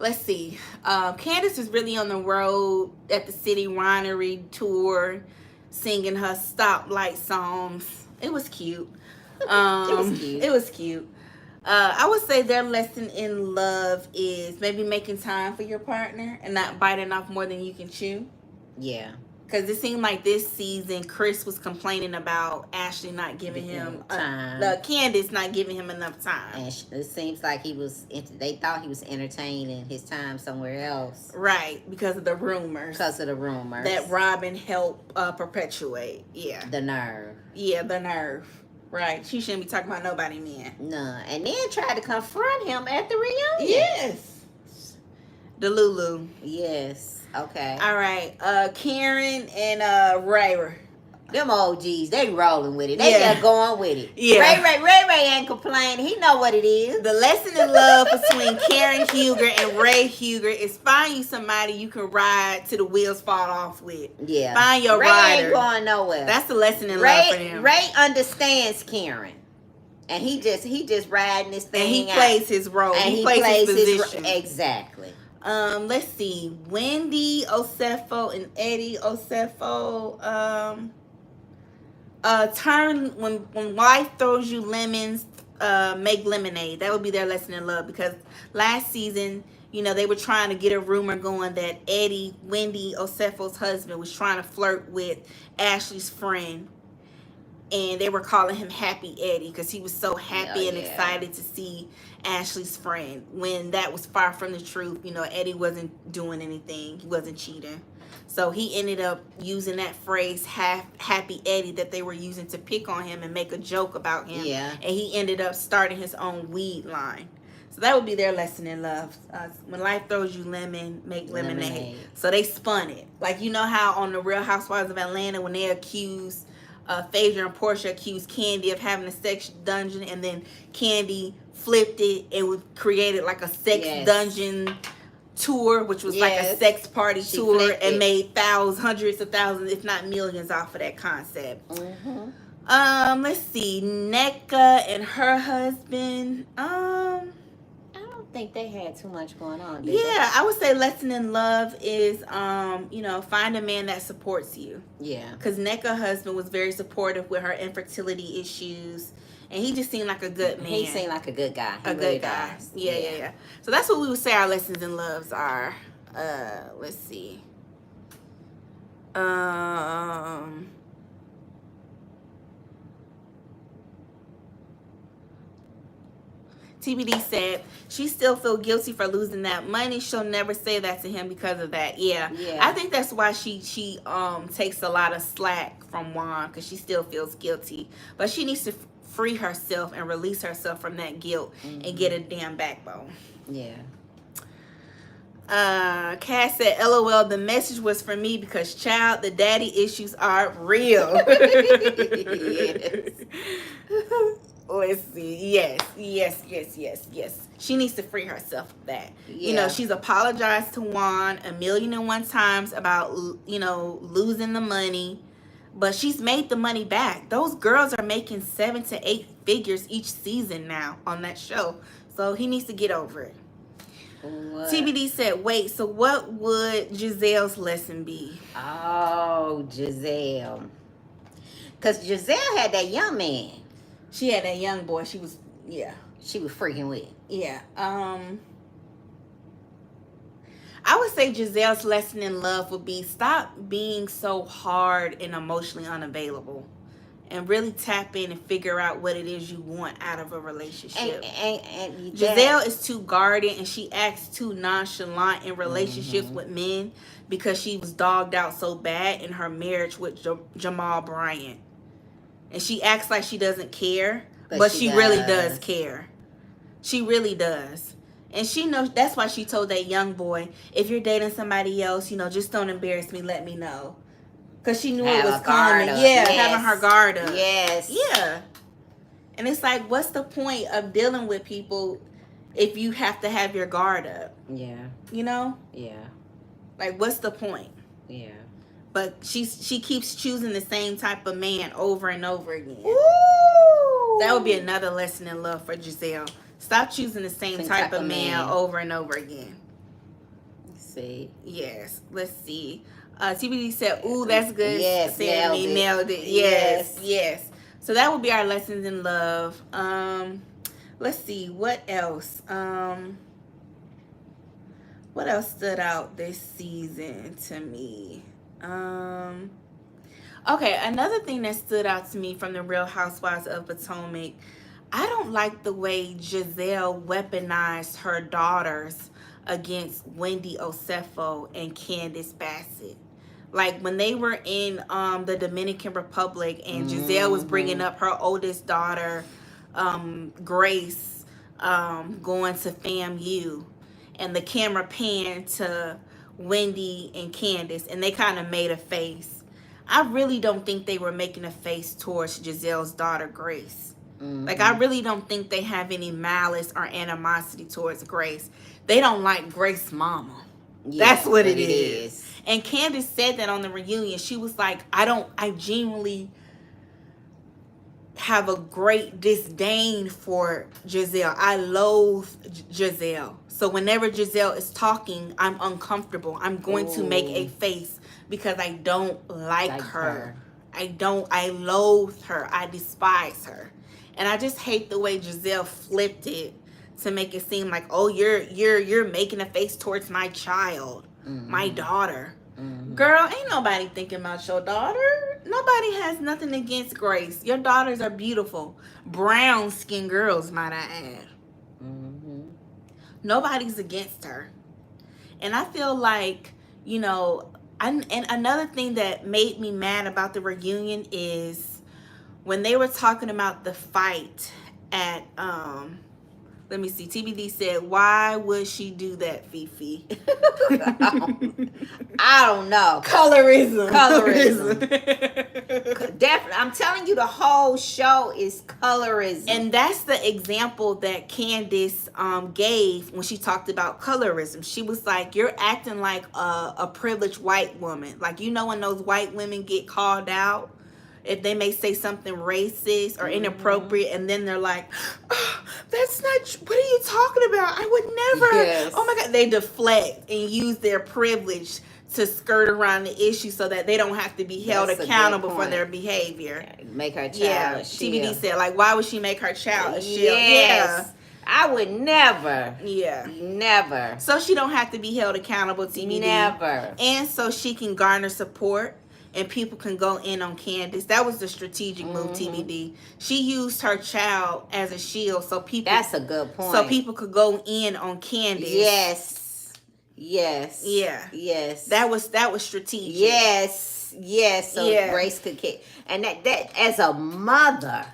Let's see. Candace was really on the road at the City Winery tour, singing her stoplight songs. It was cute. It was cute. I would say their lesson in love is maybe making time for your partner and not biting off more than you can chew. Yeah. Because it seemed like this season, Chris was complaining about Ashley not giving him time. Candace not giving him enough time. And it seems like they thought he was entertaining his time somewhere else. Right, because of the rumors. That Robin helped perpetuate. Yeah. The nerve. Yeah, the nerve. Right. She shouldn't be talking about nobody, man. No. And then tried to confront him at the reunion. Yes. The Lulu. Yes. Okay. All right. Karen and Ray. Them OGs, they rolling with it. They just going with it. Yeah. Ray ain't complaining. He know what it is. The lesson in love between Karen Huger and Ray Huger is find you somebody you can ride till the wheels fall off with. Yeah. Find your Ray rider. Ain't going nowhere. That's the lesson in love for him. Ray understands Karen. And he just riding this thing out. And he out. plays his role. And he plays his position. Exactly. Let's see. Wendy Osefo and Eddie Osefo. Turn when life throws you lemons, make lemonade. That would be their lesson in love, because last season, they were trying to get a rumor going that Wendy Osefo's husband, was trying to flirt with Ashley's friend. And they were calling him Happy Eddie because he was so happy and excited to see Ashley's friend, when that was far from the truth. Eddie wasn't doing anything. He wasn't cheating. So he ended up using that phrase, Happy Eddie, that they were using to pick on him and make a joke about him. Yeah. And he ended up starting his own weed line. So that would be their lesson in love. When life throws you lemon, make lemonade. So they spun it. Like, how on the Real Housewives of Atlanta, when they accused Phaedra and Portia accused Candy of having a sex dungeon, and then Candy flipped it and created like a sex dungeon tour, which was like a sex party tour, and made hundreds of thousands, if not millions, off of that concept. Mm-hmm. Let's see, Nneka and her husband. I think they had too much going on. I would say lesson in love is find a man that supports you. Yeah. Because Nneka's husband was very supportive with her infertility issues, and he just seemed like a good man. He seemed like a good guy. Good guy. Yeah. So that's what we would say our lessons in loves are. Let's see. TBD said she still feel guilty for losing that money. She'll never say that to him because of that. Yeah. I think that's why she takes a lot of slack from Juan, because she still feels guilty. But she needs to free herself and release herself from that guilt and get a damn backbone. Yeah. Cass said, LOL, the message was for me because, child, the daddy issues are real. Let's see. Yes. She needs to free herself of that. Yeah. You know, she's apologized to Juan 1,000,001 times about, you know, losing the money. But she's made the money back. Those girls are making 7 to 8 figures each season now on that show. So he needs to get over it. What? TBD said, wait, so what would Giselle's lesson be? Oh, Giselle. Because Giselle had that young man. She had that young boy. She was freaking with. Yeah. I would say Giselle's lesson in love would be stop being so hard and emotionally unavailable. And really tap in and figure out what it is you want out of a relationship. And Giselle is too guarded, and she acts too nonchalant in relationships with men because she was dogged out so bad in her marriage with Jamal Bryant. And she acts like she doesn't care, but she really does care. She really does. And she knows, that's why she told that young boy, if you're dating somebody else, you know, just don't embarrass me, let me know. Because she knew it was coming. Yeah, having her guard up. Yes. Yeah. And it's like, what's the point of dealing with people if you have to have your guard up? Yeah. You know? Yeah. Like, what's the point? Yeah. But she keeps choosing the same type of man over and over again. Ooh. That would be another lesson in love for Giselle. Stop choosing the same type of man over and over again. Let's see. Yes. Let's see. TBD said, ooh, that's good. Yes, nailed it. Yes. So that would be our lessons in love. Let's see. What else? What else stood out this season to me? Okay, another thing that stood out to me from the Real Housewives of Potomac, I don't like the way Giselle weaponized her daughters against Wendy Osefo and Candace Bassett. Like when they were in the Dominican Republic and Giselle was bringing up her oldest daughter, Grace, going to FAMU, and the camera panned to Wendy and Candace, and they kind of made a face. I really don't think they were making a face towards Giselle's daughter, Grace. Like, I really don't think they have any malice or animosity towards Grace. They don't like Grace's mama. That's what it is. And Candace said that on the reunion. She was like, I genuinely have a great disdain for Giselle. I loathe Giselle. So whenever Giselle is talking, I'm uncomfortable. I'm going to make a face because I don't like her. I loathe her. I despise her. And I just hate the way Giselle flipped it to make it seem like, oh, you're making a face towards my child, my daughter. Girl, ain't nobody thinking about your daughter. Nobody has nothing against Grace. Your daughters are beautiful. Brown skinned girls, might I add. Nobody's against her. And I feel like, you know, and another thing that made me mad about the reunion is when they were talking about the fight at, let me see, TBD said, why would she do that, Fifi? I don't know. Colorism. Definitely. I'm telling you, the whole show is colorism. And that's the example that Candace gave when she talked about colorism. She was like, you're acting like a privileged white woman. Like, you know when those white women get called out? If they may say something racist or inappropriate, and then they're like, oh, that's not, what are you talking about? I would never. Yes. Oh my God. They deflect and use their privilege to skirt around the issue so that they don't have to be held accountable for their behavior. Make her child a shield. TBD said, like, why would she make her child a shield? Yes. Yeah. I would never. Yeah. Never. So she don't have to be held accountable, TBD. Never. And so she can garner support. and people can go in on Candace. That was the strategic move, TBD. She used her child as a shield so people. That's a good point. So people could go in on Candace. Yes. Yeah. Yes. That was strategic. Yes. So Grace could kick. And that as a mother,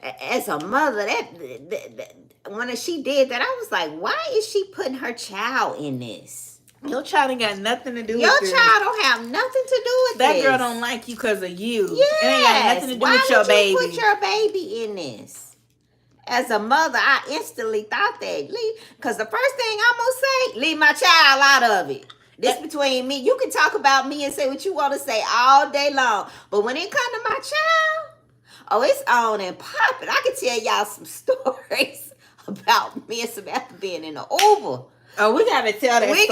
that when she did that, I was like, why is she putting her child in this? Your child ain't got nothing to do with this. this. Your child don't have nothing to do with that this. That girl don't like you because of you. Yes. It ain't got nothing to do with your baby. Why would you put your baby in this? As a mother, I instantly thought that. Because the first thing I'm going to say, leave my child out of it. This between me. You can talk about me and say what you want to say all day long. But when it comes to my child, oh, it's on and popping. I can tell y'all some stories about me and Samantha being in the Uber. Oh, we gotta tell that story.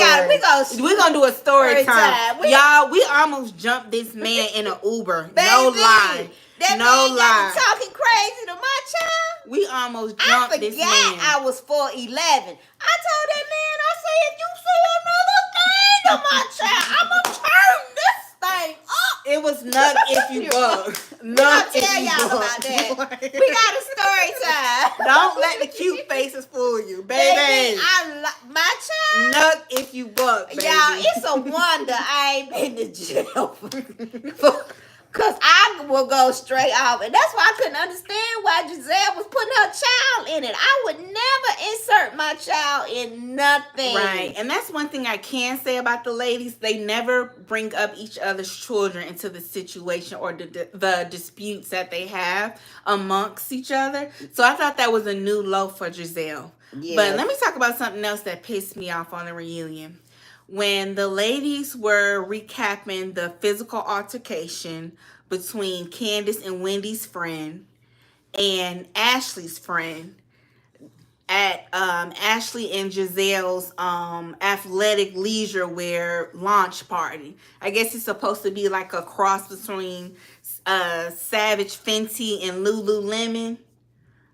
We're gonna do a story time. Y'all, we almost jumped this man in an Uber. Baby, no lie. That man got me talking crazy to my child. We almost jumped this man. I was 4'11". I told that man, I said, if you say another thing to my child, I'm gonna turn this thing up. It was nut if you buck. I'll tell y'all about that. We got a story time. Don't let the cute faces fool you, baby. My child. Nut if you buck, baby. Y'all, it's a wonder I ain't been to jail. Because I will go straight off. And that's why I couldn't understand why Giselle was putting her child in it. I would never insert my child in nothing. Right. And that's one thing I can say about the ladies. They never bring up each other's children into the situation or the disputes that they have amongst each other. So I thought that was a new low for Giselle. Yes. But let me talk about something else that pissed me off on the reunion. When the ladies were recapping the physical altercation between Candace and Wendy's friend and Ashley's friend at Ashley and Giselle's athletic leisure wear launch party. I guess it's supposed to be like a cross between Savage Fenty and Lululemon.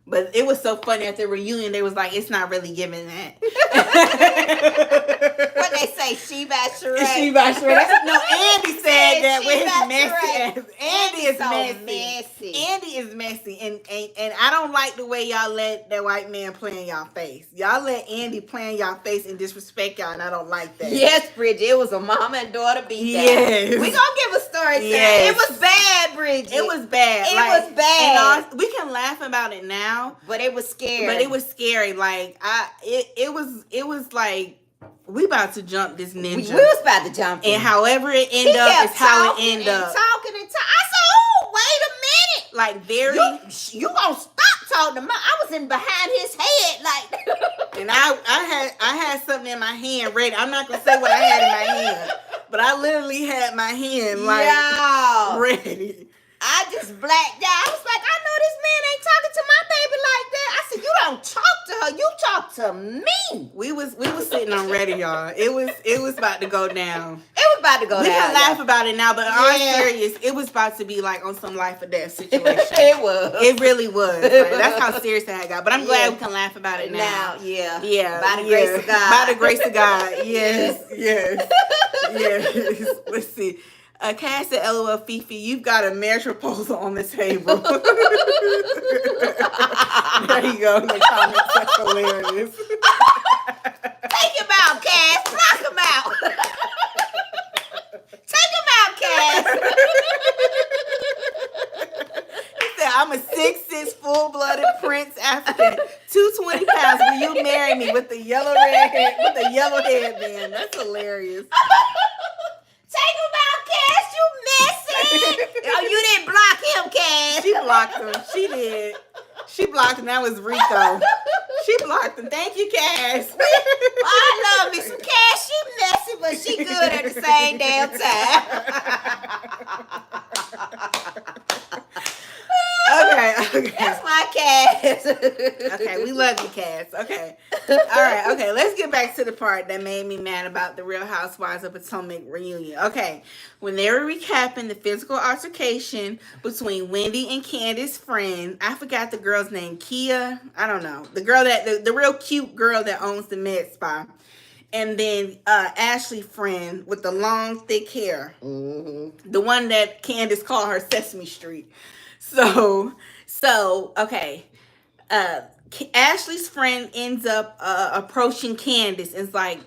But it was so funny at the reunion. They was like, it's not really giving that. What they say, she bachelorette. She bachelorette. No, Andy said that with his messy ass. Andy is so messy. Andy is messy. And I don't like the way y'all let that white man play in y'all face. Y'all let Andy play in y'all face and disrespect y'all, and I don't like that. Yes, Bridget. It was a mama and daughter beat down. Yes. We gonna give a story to it. It was bad, Bridget. It was bad. It was bad. And we can laugh about it now. But it was scary. Like it was like we about to jump this ninja. We was about to jump in. And however it end up is how it end up. Talking. I said, oh, wait a minute. Like very you gonna stop talking to me. I was in behind his head like and I had something in my hand ready. I'm not gonna say what I had in my hand. But I literally had my hand like ready. I just blacked out. I was like, I know this man ain't talking to my baby like that. I said, you don't talk to her. You talk to me. We was sitting on ready, y'all. It was about to go down. It was about to go down. We can laugh about it now, but I'm serious. It was about to be like on some life or death situation. It was. It really was. Like, that's how serious that had got. But I'm glad we can laugh about it now. Yeah. By the grace of God. By the grace of God. Yes. Let's see. Cass said, LOL, Fifi, you've got a marriage proposal on the table. There you go. In the comments, that's hilarious. Take him out, Cass. Knock him out. Take him out, Cass. He said, I'm a 6'6" full-blooded Prince African, 220 pounds. Will you marry me with the yellow headband? That's hilarious. Take him out, Cass. You messy. Oh, you didn't block him, Cass. She blocked him. She did. She blocked him. That was Rico. She blocked him. Thank you, Cass. I love me some Cass. She messy, but she good at the same damn time. Okay. That's my Cass. Okay, we love you, Cass. Okay. All right, okay. Let's get back to the part that made me mad about the Real Housewives of Potomac reunion. Okay. When they were recapping the physical altercation between Wendy and Candace's friend, I forgot the girl's name, Kia. I don't know. The girl the real cute girl that owns the med spa. and then Ashley friend with the long, thick hair. Mm-hmm. The one that Candace called her Sesame Street. So, okay. uh Ashley's friend ends up approaching Candace and is like,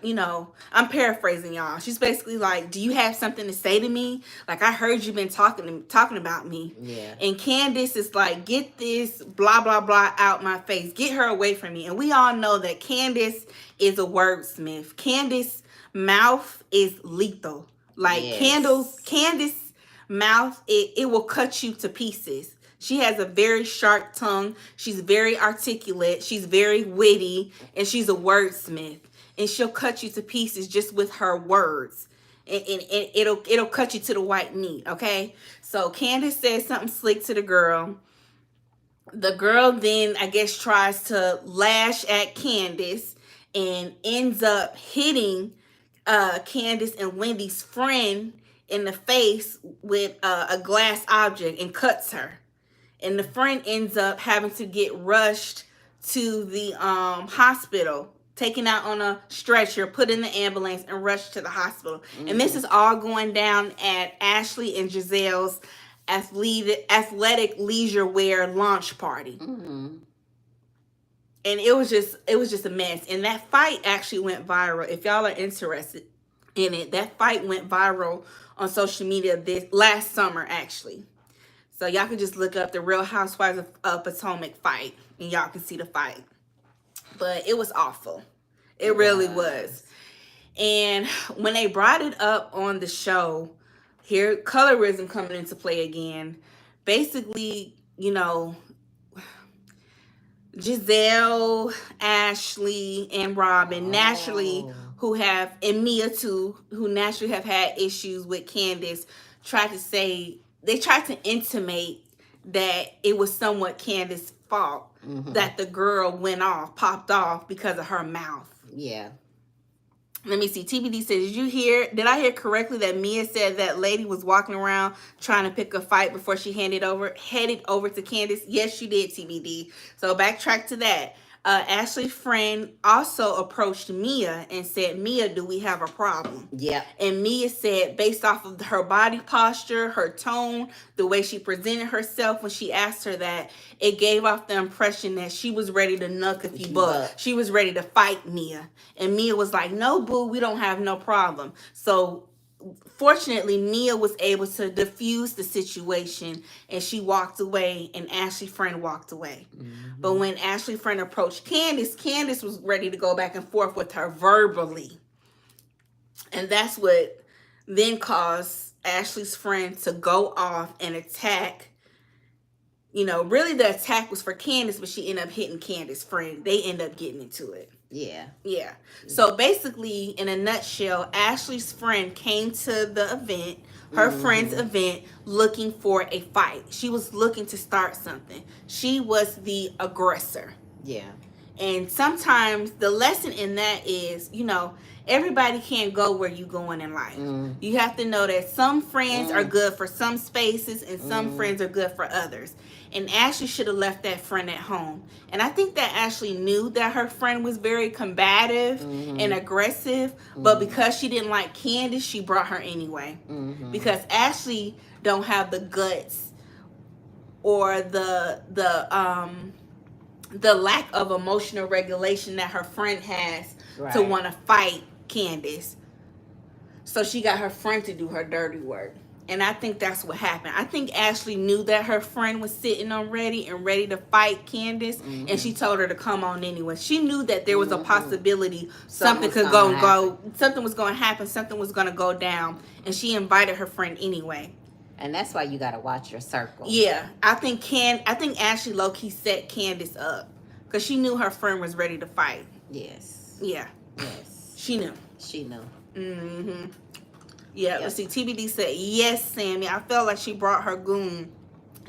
I'm paraphrasing y'all. She's basically like, "Do you have something to say to me? Like, I heard you've been talking about me." Yeah. And Candace is like, "Get this blah blah blah out my face. Get her away from me." And we all know that Candace is a wordsmith. Candace's mouth is lethal. Like, Yes. Candace mouth, it will cut you to pieces. She has a very sharp tongue. She's very articulate. She's very witty, and she's a wordsmith. And she'll cut you to pieces just with her words. And it'll cut you to the white meat. Okay. So Candace says something slick to the girl. The girl then, I guess, tries to lash at Candace and ends up hitting Candace and Wendy's friend in the face with a glass object and cuts her. And the friend ends up having to get rushed to the hospital, taken out on a stretcher, put in the ambulance, and rushed to the hospital. Mm-hmm. And this is all going down at Ashley and Giselle's athletic leisure wear launch party. Mm-hmm. And it was just a mess. And that fight actually went viral. If y'all are interested in it, that fight went viral on social media this last summer, actually. So y'all can just look up the Real Housewives of Potomac fight, and y'all can see the fight. But it was awful. It really was. And when they brought it up on the show, here colorism coming into play again. Basically, Giselle, Ashley, and Robin naturally, and Mia too, who naturally have had issues with Candace, tried to intimate that it was somewhat Candace's fault that the girl popped off because of her mouth. Yeah. Let me see. TBD says, did I hear correctly that Mia said that lady was walking around trying to pick a fight before she headed over to Candace? Yes, she did, TBD. So backtrack to that. Ashley's friend also approached Mia and said, "Mia, do we have a problem?" Yeah. And Mia said, based off of her body posture, her tone, the way she presented herself when she asked her that, it gave off the impression that she was ready to knuck if you buck. She was ready to fight Mia. And Mia was like, "No, boo, we don't have no problem." So fortunately, Mia was able to diffuse the situation, and she walked away, and Ashley's friend walked away. Mm-hmm. But when Ashley's friend approached Candace was ready to go back and forth with her verbally. And that's what then caused Ashley's friend to go off and attack. Really the attack was for Candace, but she ended up hitting Candace's friend. They end up getting into it. Yeah. Yeah. So basically, in a nutshell, Ashley's friend came to the event, her friend's event, looking for a fight. She was looking to start something. She was the aggressor. Yeah. And sometimes the lesson in that is, everybody can't go where you're going in life. You have to know that some friends are good for some spaces and some friends are good for others. And Ashley should have left that friend at home. And I think that Ashley knew that her friend was very combative and aggressive. But because she didn't like Candace, she brought her anyway. Because Ashley don't have the guts or the lack of emotional regulation that her friend has to want to fight Candace. So she got her friend to do her dirty work. And I think that's what happened. I think Ashley knew that her friend was sitting on ready to fight Candace, and she told her to come on anyway. She knew that there was a possibility something was going to happen, something was going to go down, and she invited her friend anyway. And that's why you got to watch your circle. Yeah, I think Ashley low-key set Candace up because she knew her friend was ready to fight. Yes. Yeah. Yes. She knew. Mm-hmm. Yeah, yep. Let's see. TBD said, "Yes, Sammy. I felt like she brought her goon.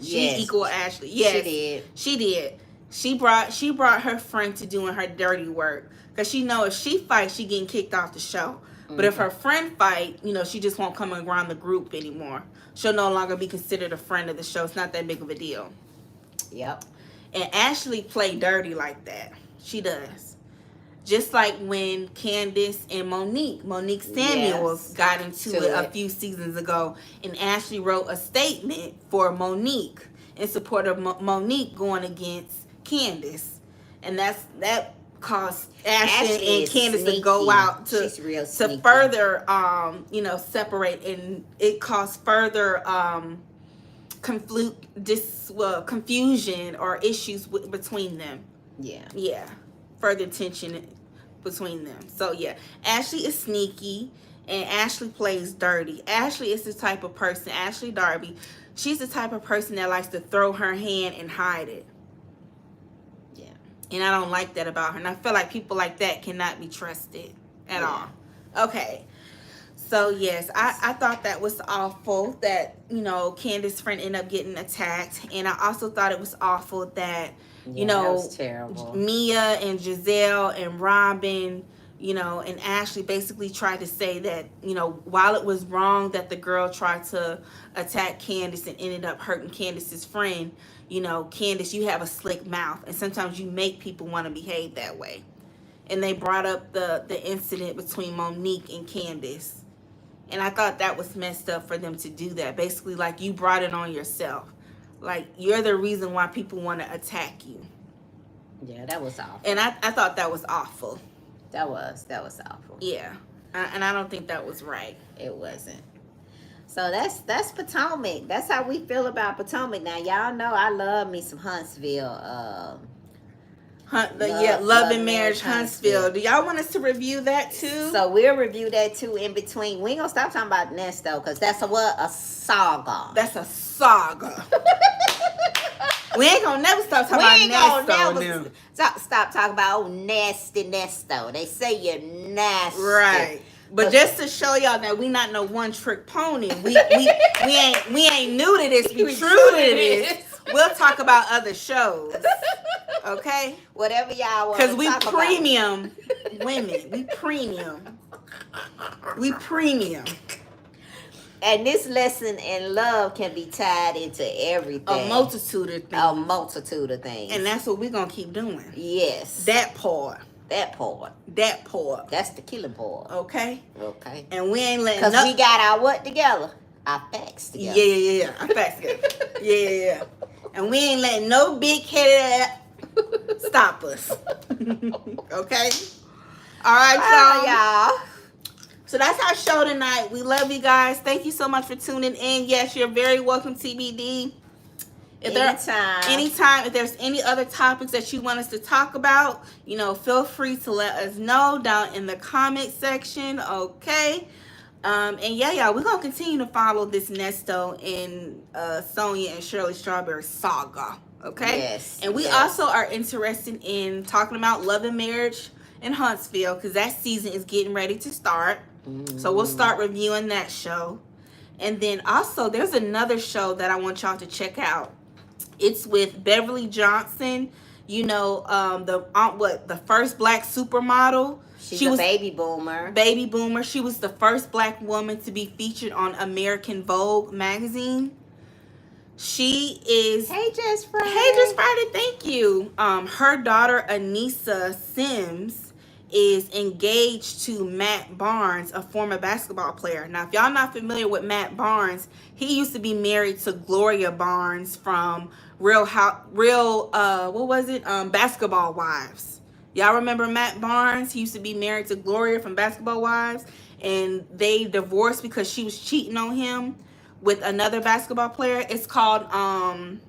She equal Ashley. Yes, she did. She brought her friend to doing her dirty work because she know if she fights, she getting kicked off the show. But if her friend fight, she just won't come around the group anymore. She'll no longer be considered a friend of the show. It's not that big of a deal. Yep. And Ashley played dirty like that. She does. Just like when Candace and Monique Samuels got into it a few seasons ago, and Ashley wrote a statement for Monique in support of Monique going against Candace, and that caused Ashley and Candace to go out to further separate, and it caused further confusion or issues between them. Yeah, further tension between them. So yeah, Ashley is sneaky and Ashley plays dirty. Ashley is the type of person, Ashley Darby, she's the type of person that likes to throw her hand and hide it. Yeah. And I don't like that about her. And I feel like people like that cannot be trusted at all. Okay. So yes, I thought that was awful that, Candace's friend ended up getting attacked. And I also thought it was awful that, that was terrible. Mia and Giselle and Robin, and Ashley basically tried to say that, while it was wrong that the girl tried to attack Candace and ended up hurting Candace's friend, Candace, you have a slick mouth. And sometimes you make people want to behave that way. And they brought up the incident between Monique and Candace. And I thought that was messed up for them to do that. Basically, like, you brought it on yourself. Like, you're the reason why people want to attack you. Yeah, that was awful. And I thought that was awful. That was awful. Yeah. And I don't think that was right. It wasn't. So that's Potomac. That's how we feel about Potomac. Now, y'all know I love me some Huntsville. Love and Marriage Huntsville. Do y'all want us to review that too? So we'll review that too in between. We ain't gonna stop talking about Ernesto because that's a saga. That's a saga. We ain't gonna never stop talking about Ernesto. Stop talking about nasty Ernesto. They say you're nasty. Right. But just to show y'all that we not no one trick pony. We ain't new to this. We true to this. We'll talk about other shows. Okay? Whatever y'all want to talk about. Because we premium women. We premium. We premium. And this lesson in love can be tied into everything. A multitude of things. And that's what we're going to keep doing. Yes. That part. That part. That's the killing part. Okay? Okay. And we ain't letting... Because we got our what together? Our facts together. Yeah. Our facts together. Yeah. And we ain't letting no big-headed stop us. Okay? All right, y'all. So that's our show tonight. We love you guys. Thank you so much for tuning in. Yes, you're very welcome, TBD. Anytime. If there's any other topics that you want us to talk about, feel free to let us know down in the comment section. Okay. And y'all, we're gonna continue to follow this Ernesto and Sonia and Shirley Strawberry saga. Okay. Yes. And we also are interested in talking about Love and Marriage in Huntsville because that season is getting ready to start. So we'll start reviewing that show. And then also there's another show that I want y'all to check out. It's with Beverly Johnson, the first black supermodel. She was a baby boomer. She was the first black woman to be featured on American Vogue magazine. She is... Hey, Just Friday. Thank you. Her daughter, Anissa Sims, is engaged to Matt Barnes, a former basketball player. Now, if y'all not familiar with Matt Barnes, he used to be married to Gloria Barnes from Basketball Wives. Y'all remember Matt Barnes? He used to be married to Gloria from Basketball Wives, and they divorced because she was cheating on him with another basketball player. It's called Barnes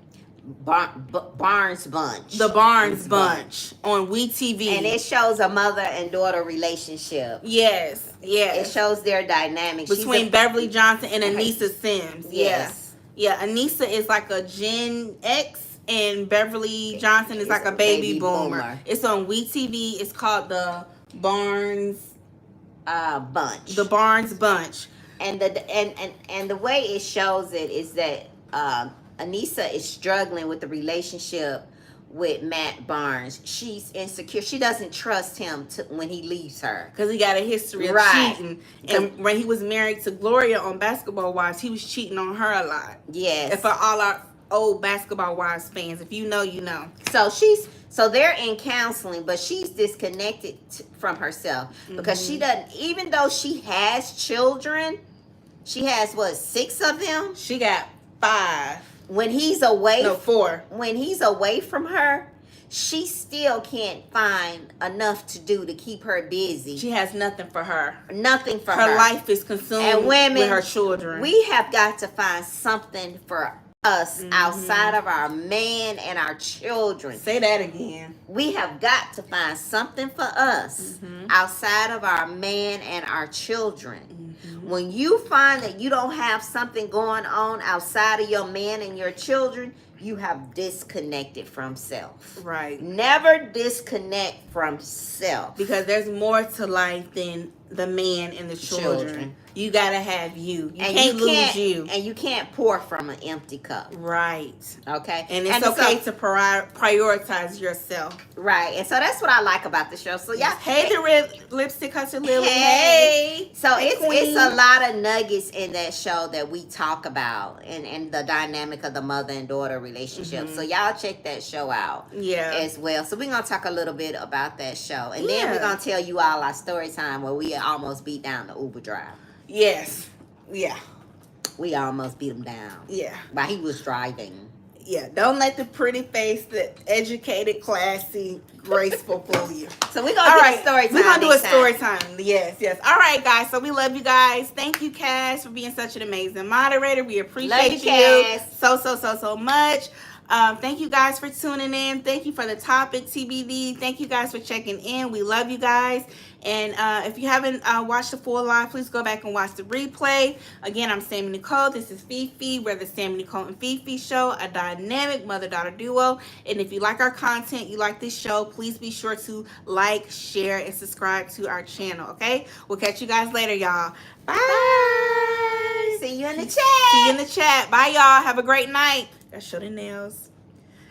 Bunch. The Barnes Bunch on WeTV. And it shows a mother and daughter relationship. Yes. It shows their dynamic. Between Beverly Johnson and Anissa Sims. Yes. Yeah, Anissa is like a Gen X and Beverly Johnson is like a baby boomer. It's on WeTV. It's called the Barnes Bunch. The Barnes Bunch. And the way it shows it is that Anissa is struggling with the relationship with Matt Barnes. She's insecure. She doesn't trust him when he leaves her. Because he got a history of cheating. And when he was married to Gloria on Basketball Wives, he was cheating on her a lot. Yes. And for all our old Basketball Wives fans, if you know, you know. So she's So they're in counseling, but she's disconnected from herself because she doesn't, even though she has children, she has what, 6 of them? She got 5. When he's away, No, 4. When he's away from her, she still can't find enough to do to keep her busy. She has nothing for her. Nothing for her. Her life is consumed and women, with her children. We have got to find something for us outside of our man and our children. Say that again. We have got to find something for us outside of our man and our children. When you find that you don't have something going on outside of your man and your children, you have disconnected from self. Right. Never disconnect from self. Because there's more to life than the man and the children. You gotta have you. You can't lose you. And you can't pour from an empty cup. Right. Okay. And it's okay to prioritize yourself. Right. And so that's what I like about the show. So yeah. Hey, the lipstick hustle Lily. Hey. So hey, it's a lot of nuggets in that show that we talk about and the dynamic of the mother and daughter relationship. So y'all check that show out. Yeah. As well. So we're gonna talk a little bit about that show. And then we're gonna tell you all our story time where we almost beat down the Uber driver. Yes. Yeah. We almost beat him down. Yeah. While he was driving. Yeah. Don't let the pretty face, the educated, classy, graceful fool you. So we're going to do a story time. We're going to do a story time. Yes, yes. All right, guys. So we love you guys. Thank you, Cass, for being such an amazing moderator. We appreciate you so much. Thank you guys for tuning in. Thank you for the topic, TBD. Thank you guys for checking in. We love you guys. And if you haven't watched the full live, please go back and watch the replay. Again, I'm Sammy Nicole. This is Fifi. We're the Sammy Nicole and Fifi Show, a dynamic mother-daughter duo. And if you like our content, you like this show, please be sure to like, share, and subscribe to our channel, okay? We'll catch you guys later, y'all. Bye. Bye. See you in the chat. See you in the chat. Bye, y'all. Have a great night. Gotta show the nails.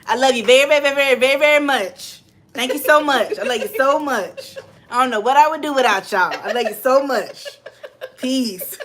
I love you very, very, very, very, very, very much. Thank you so much. I love you so much. I don't know what I would do without y'all. I love you so much. Peace.